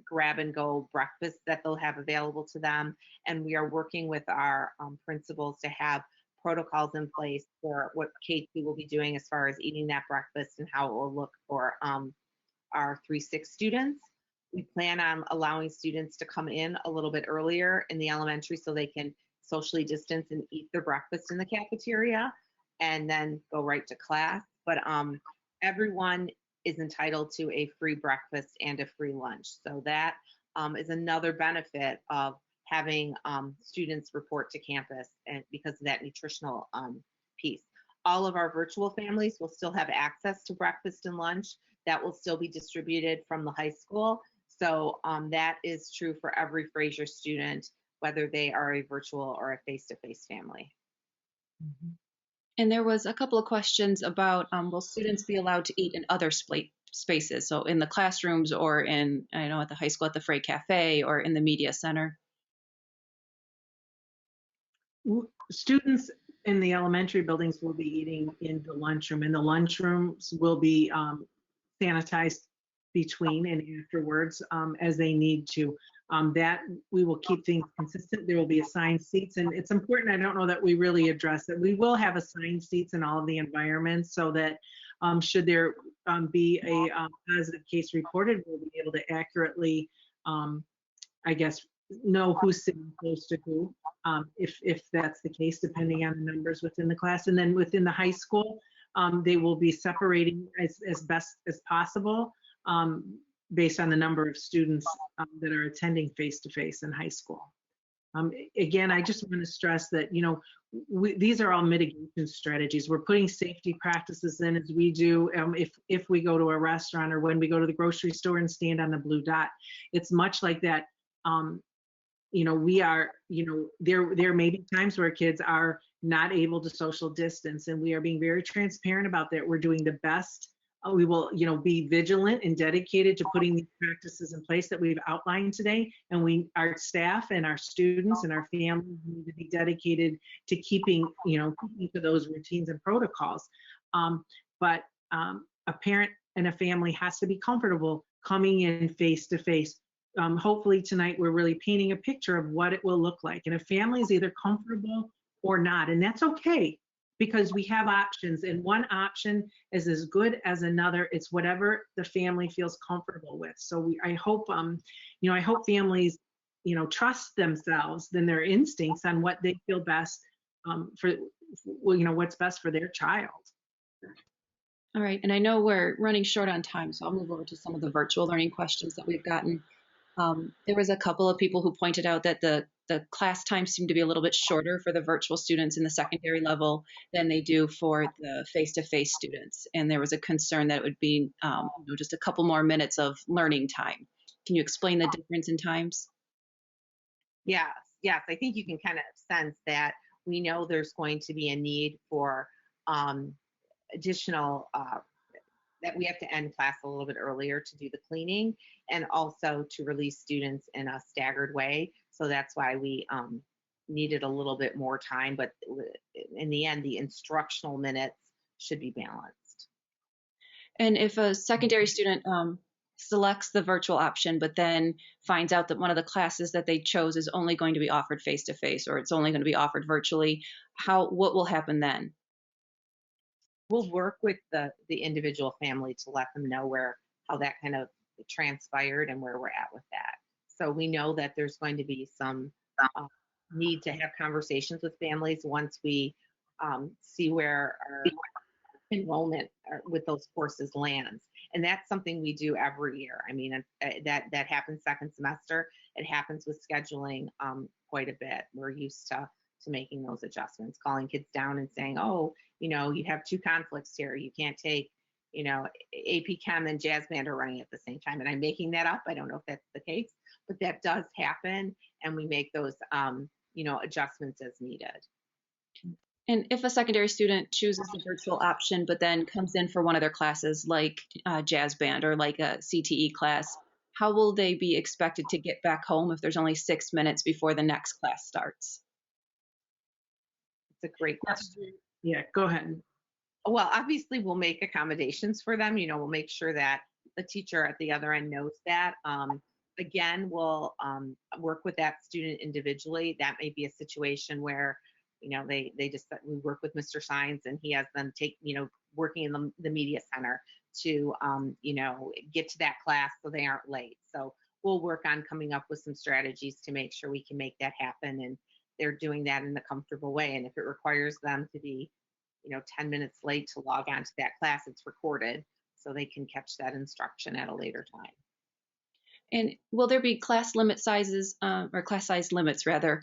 grab and go breakfast that they'll have available to them. And we are working with our principals to have protocols in place for what K2 will be doing as far as eating that breakfast and how it will look for our 3-6 students. We plan on allowing students to come in a little bit earlier in the elementary so they can socially distance and eat their breakfast in the cafeteria and then go right to class. But everyone is entitled to a free breakfast and a free lunch. So that is another benefit of having students report to campus, and because of that nutritional piece. All of our virtual families will still have access to breakfast and lunch. That will still be distributed from the high school. So that is true for every Fraser student, whether they are a virtual or a face-to-face family. Mm-hmm. And there was a couple of questions about will students be allowed to eat in other spaces? So in the classrooms or in, at the high school at the Freight Cafe or in the media center? Students in the elementary buildings will be eating in the lunchroom, and the lunchrooms will be sanitized between and afterwards as they need to. That we will keep things consistent. There will be assigned seats, and it's important. I don't know that we really address it. We will have assigned seats in all of the environments so that should there be a positive case reported, we'll be able to accurately, know who's sitting close to who, if that's the case, depending on the numbers within the class. And then within the high school, they will be separating as best as possible based on the number of students that are attending face-to-face in high school. Again, I just want to stress that, these are all mitigation strategies. We're putting safety practices in as we do if we go to a restaurant or when we go to the grocery store and stand on the blue dot. It's much like that. We are, there may be times where kids are not able to social distance, and we are being very transparent about that. We're doing the best. We will, be vigilant and dedicated to putting these practices in place that we've outlined today. And our staff and our students and our families need to be dedicated to keeping to those routines and protocols. But a parent and a family has to be comfortable coming in face to face. Hopefully tonight we're really painting a picture of what it will look like. And a family is either comfortable or not, and that's okay, because we have options, and one option is as good as another. It's whatever the family feels comfortable with. So I hope, I hope families, trust themselves and their instincts on what they feel best for, what's best for their child. All right, and I know we're running short on time, so I'll move over to some of the virtual learning questions that we've gotten. There was a couple of people who pointed out that the class times seem to be a little bit shorter for the virtual students in the secondary level than they do for the face-to-face students. And there was a concern that it would be just a couple more minutes of learning time. Can you explain the difference in times? Yes. I think you can kind of sense that we know there's going to be a need for additional that we have to end class a little bit earlier to do the cleaning, and also to release students in a staggered way. So that's why we needed a little bit more time, but in the end, the instructional minutes should be balanced. And if a secondary student selects the virtual option, but then finds out that one of the classes that they chose is only going to be offered face-to-face, or it's only going to be offered virtually, what will happen then? We'll work with the individual family to let them know how that kind of transpired and where we're at with that. So we know that there's going to be some need to have conversations with families once we see where our enrollment with those courses lands. And that's something we do every year. I mean, that happens second semester. It happens with scheduling quite a bit. We're used to making those adjustments, calling kids down and saying, oh, you have two conflicts here. You can't take, AP Chem and Jazz Band are running at the same time. And I'm making that up. I don't know if that's the case, but that does happen. And we make those, adjustments as needed. And if a secondary student chooses the virtual option, but then comes in for one of their classes, like Jazz Band or like a CTE class, how will they be expected to get back home if there's only 6 minutes before the next class starts? It's a great question. Yeah, go ahead. Well, obviously we'll make accommodations for them. We'll make sure that the teacher at the other end knows that. Again, we'll work with that student individually. That may be a situation where, we work with Mr. Science, and he has them working in the media center to, get to that class so they aren't late. So we'll work on coming up with some strategies to make sure we can make that happen, and they're doing that in a comfortable way. And if it requires them to be, 10 minutes late to log on to that class, it's recorded so they can catch that instruction at a later time. And will there be class limit sizes or class size limits rather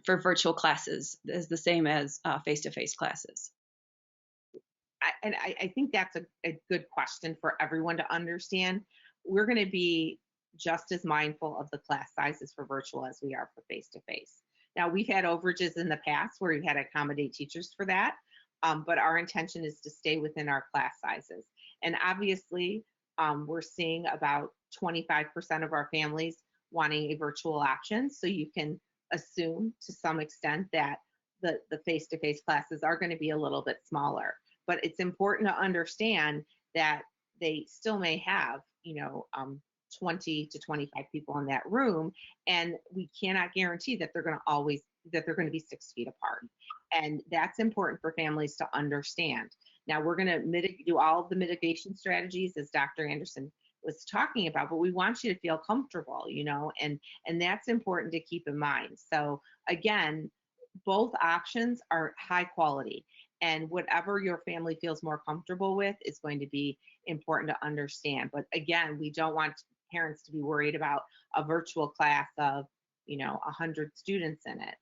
for virtual classes as the same as face-to-face classes? I think that's a good question for everyone to understand. We're going to be just as mindful of the class sizes for virtual as we are for face-to-face. Now, we've had overages in the past where we've had to accommodate teachers for that, but our intention is to stay within our class sizes. And obviously, we're seeing about 25% of our families wanting a virtual option. So you can assume to some extent that the face-to-face classes are going to be a little bit smaller. But it's important to understand that they still may have, 20 to 25 people in that room, and we cannot guarantee that they're going to be 6 feet apart. And that's important for families to understand. Now, we're going to do all of the mitigation strategies as Dr. Anderson was talking about, but we want you to feel comfortable, and that's important to keep in mind. So again, both options are high quality, and whatever your family feels more comfortable with is going to be important to understand. But again, we don't want parents to be worried about a virtual class of 100 students in it.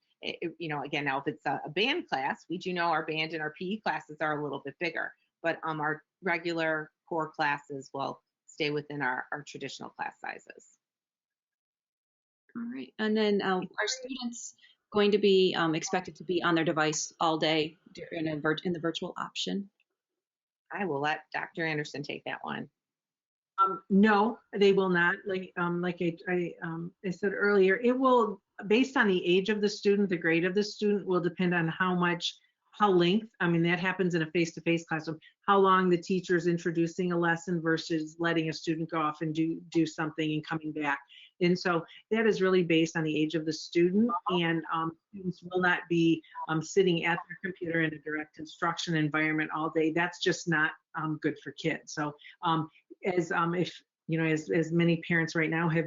Again, now if it's a band class, we do know our band and our PE classes are a little bit bigger, but our regular core classes will stay within our traditional class sizes. All right. And then are students going to be expected to be on their device all day in the virtual option? I will let Dr. Anderson take that one. No, they will not. Like I said earlier, it will, based on the age of the student, the grade of the student will depend on how length, that happens in a face-to-face classroom, how long the teacher is introducing a lesson versus letting a student go off and do something and coming back. And so that is really based on the age of the student, and students will not be sitting at their computer in a direct instruction environment all day. That's just not good for kids. So as many parents right now have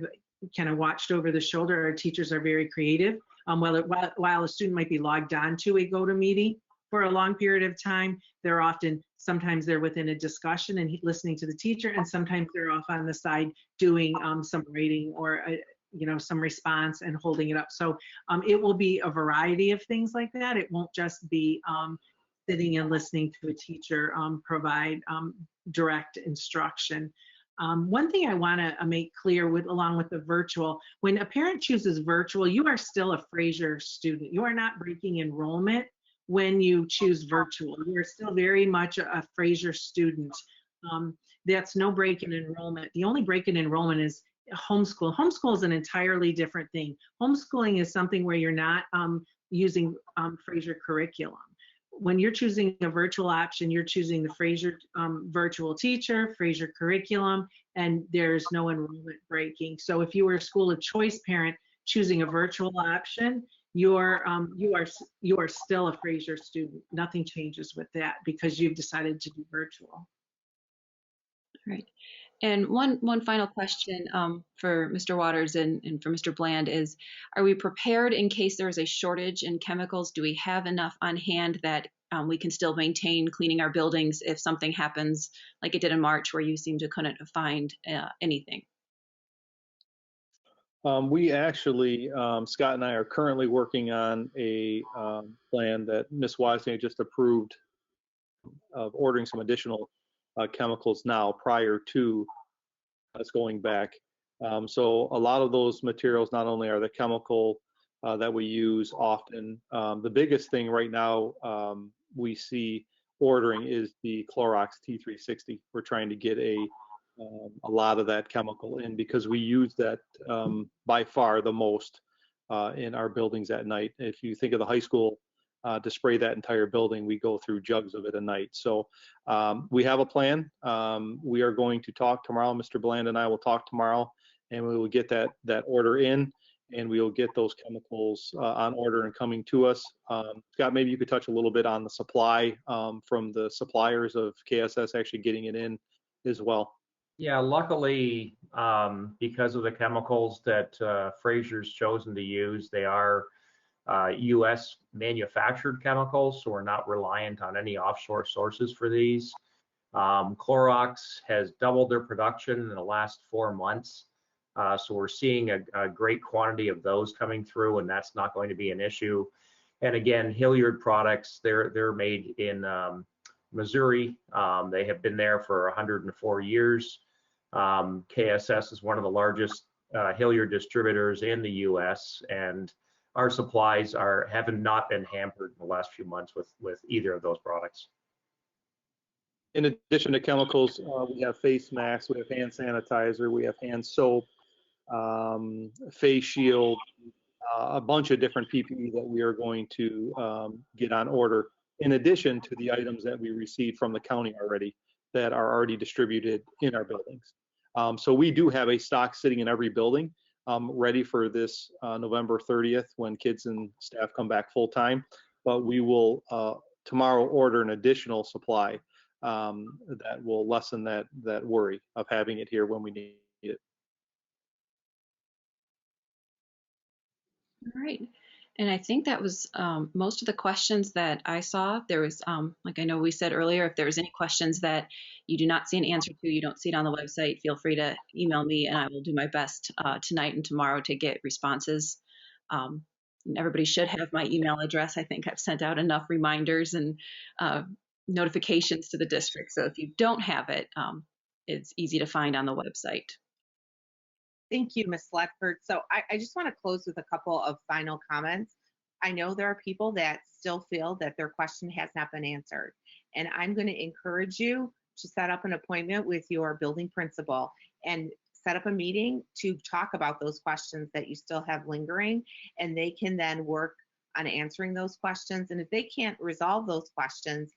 kind of watched over the shoulder, our teachers are very creative. While a student might be logged on to a GoToMeeting for a long period of time, sometimes they're within a discussion and listening to the teacher, and sometimes they're off on the side doing some writing or some response and holding it up. So it will be a variety of things like that. It won't just be sitting and listening to a teacher provide direct instruction. One thing I want to make clear along with the virtual, when a parent chooses virtual, you are still a Fraser student. You are not breaking enrollment when you choose virtual. You are still very much a Fraser student. That's no break in enrollment. The only break in enrollment is homeschool. Homeschool is an entirely different thing. Homeschooling is something where you're not using Fraser curriculum. When you're choosing a virtual option, you're choosing the Fraser virtual teacher, Fraser curriculum, and there's no enrollment breaking. So if you were a school of choice parent choosing a virtual option, you are still a Fraser student. Nothing changes with that because you've decided to do virtual. All right. And one final question for Mr. Waters and for Mr. Bland is, are we prepared in case there is a shortage in chemicals? Do we have enough on hand that we can still maintain cleaning our buildings if something happens like it did in March where you seem to couldn't find anything? We actually, Scott and I are currently working on a plan that Ms. Wozniak just approved of ordering some additional chemicals now prior to us going back. So a lot of those materials not only are the chemical that we use often, the biggest thing right now we see ordering is the Clorox T360. We're trying to get a lot of that chemical in because we use that by far the most in our buildings at night. If you think of the high school, to spray that entire building, we go through jugs of it a night. So we have a plan. We are going to talk tomorrow. Mr. Bland and I will talk tomorrow, and we will get that order in, and we will get those chemicals on order and coming to us. Scott, maybe you could touch a little bit on the supply from the suppliers of KSS actually getting it in as well. Yeah, luckily, because of the chemicals that Fraser's chosen to use, they are U.S. manufactured chemicals, so we're not reliant on any offshore sources for these. Clorox has doubled their production in the last 4 months, so we're seeing a great quantity of those coming through, and that's not going to be an issue. And again, Hilliard products, they're made in Missouri. They have been there for 104 years. KSS is one of the largest Hilliard distributors in the U.S., and our supplies have not been hampered in the last few months with either of those products. In addition to chemicals, we have face masks, we have hand sanitizer, we have hand soap, face shield, a bunch of different PPE that we are going to get on order, in addition to the items that we received from the county already that are already distributed in our buildings. So we do have a stock sitting in every building ready for this November 30th when kids and staff come back full time. But we will tomorrow order an additional supply that will lessen that worry of having it here when we need it. All right. And I think that was most of the questions that I saw. There was, like I know we said earlier, if there was any questions that you do not see an answer to, you don't see it on the website, feel free to email me and I will do my best tonight and tomorrow to get responses And everybody should have my email address. I think I've sent out enough reminders and notifications to the district. So if you don't have it, it's easy to find on the website. Thank you, Ms. Ledford. So I just want to close with a couple of final comments. I know there are people that still feel that their question has not been answered. And I'm going to encourage you to set up an appointment with your building principal and set up a meeting to talk about those questions that you still have lingering, and they can then work on answering those questions. And if they can't resolve those questions,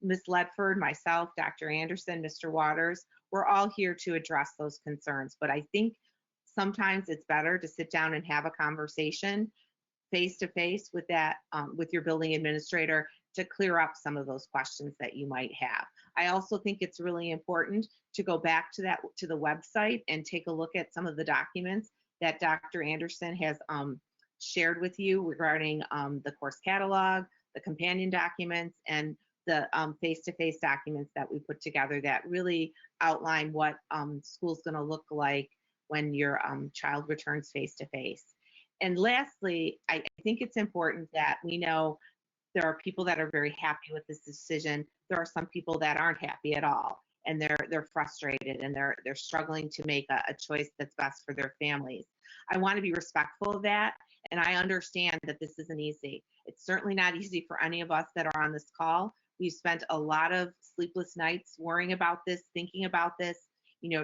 Ms. Ledford, myself, Dr. Anderson, Mr. Waters, we're all here to address those concerns. But I think sometimes it's better to sit down and have a conversation face to face with that with your building administrator to clear up some of those questions that you might have. I also think it's really important to go back to the website and take a look at some of the documents that Dr. Anderson has shared with you regarding the course catalog, the companion documents, and the face-to-face documents that we put together that really outline what school's going to look like when your child returns face-to-face. And lastly, I think it's important that we know there are people that are very happy with this decision. There are some people that aren't happy at all, and they're frustrated, and they're struggling to make a choice that's best for their families. I want to be respectful of that, and I understand that this isn't easy. It's certainly not easy for any of us that are on this call. We've spent a lot of sleepless nights worrying about this, thinking about this,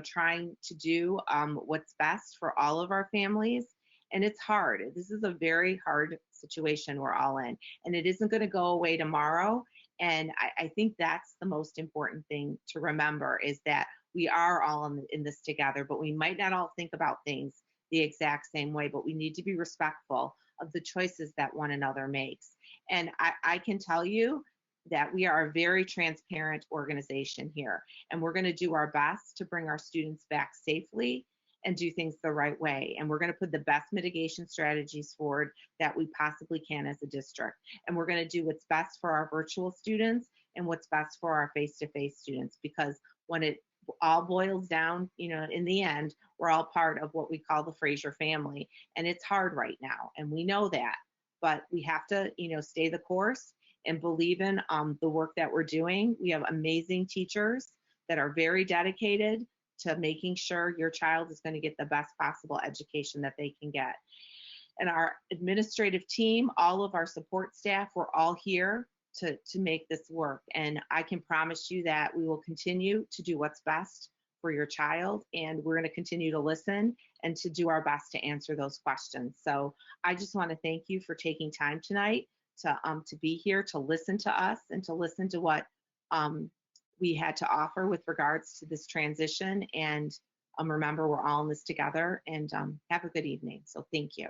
trying to do what's best for all of our families. And it's hard. This is a very hard situation we're all in, and it isn't going to go away tomorrow. And I think that's the most important thing to remember, is that we are all in this together, but we might not all think about things the exact same way, but we need to be respectful of the choices that one another makes. And I can tell you that we are a very transparent organization here, and we're going to do our best to bring our students back safely and do things the right way. And we're going to put the best mitigation strategies forward that we possibly can as a district. And we're going to do what's best for our virtual students and what's best for our face-to-face students, because when it all boils down, in the end, we're all part of what we call the Fraser family. And it's hard right now, and we know that, but we have to, stay the course and believe in the work that we're doing. We have amazing teachers that are very dedicated to making sure your child is going to get the best possible education that they can get. And our administrative team, all of our support staff, we're all here to make this work. And I can promise you that we will continue to do what's best for your child, and we're going to continue to listen and to do our best to answer those questions. So I just want to thank you for taking time tonight to be here, to listen to us, and to listen to what we had to offer with regards to this transition. And remember, we're all in this together, and have a good evening. So thank you.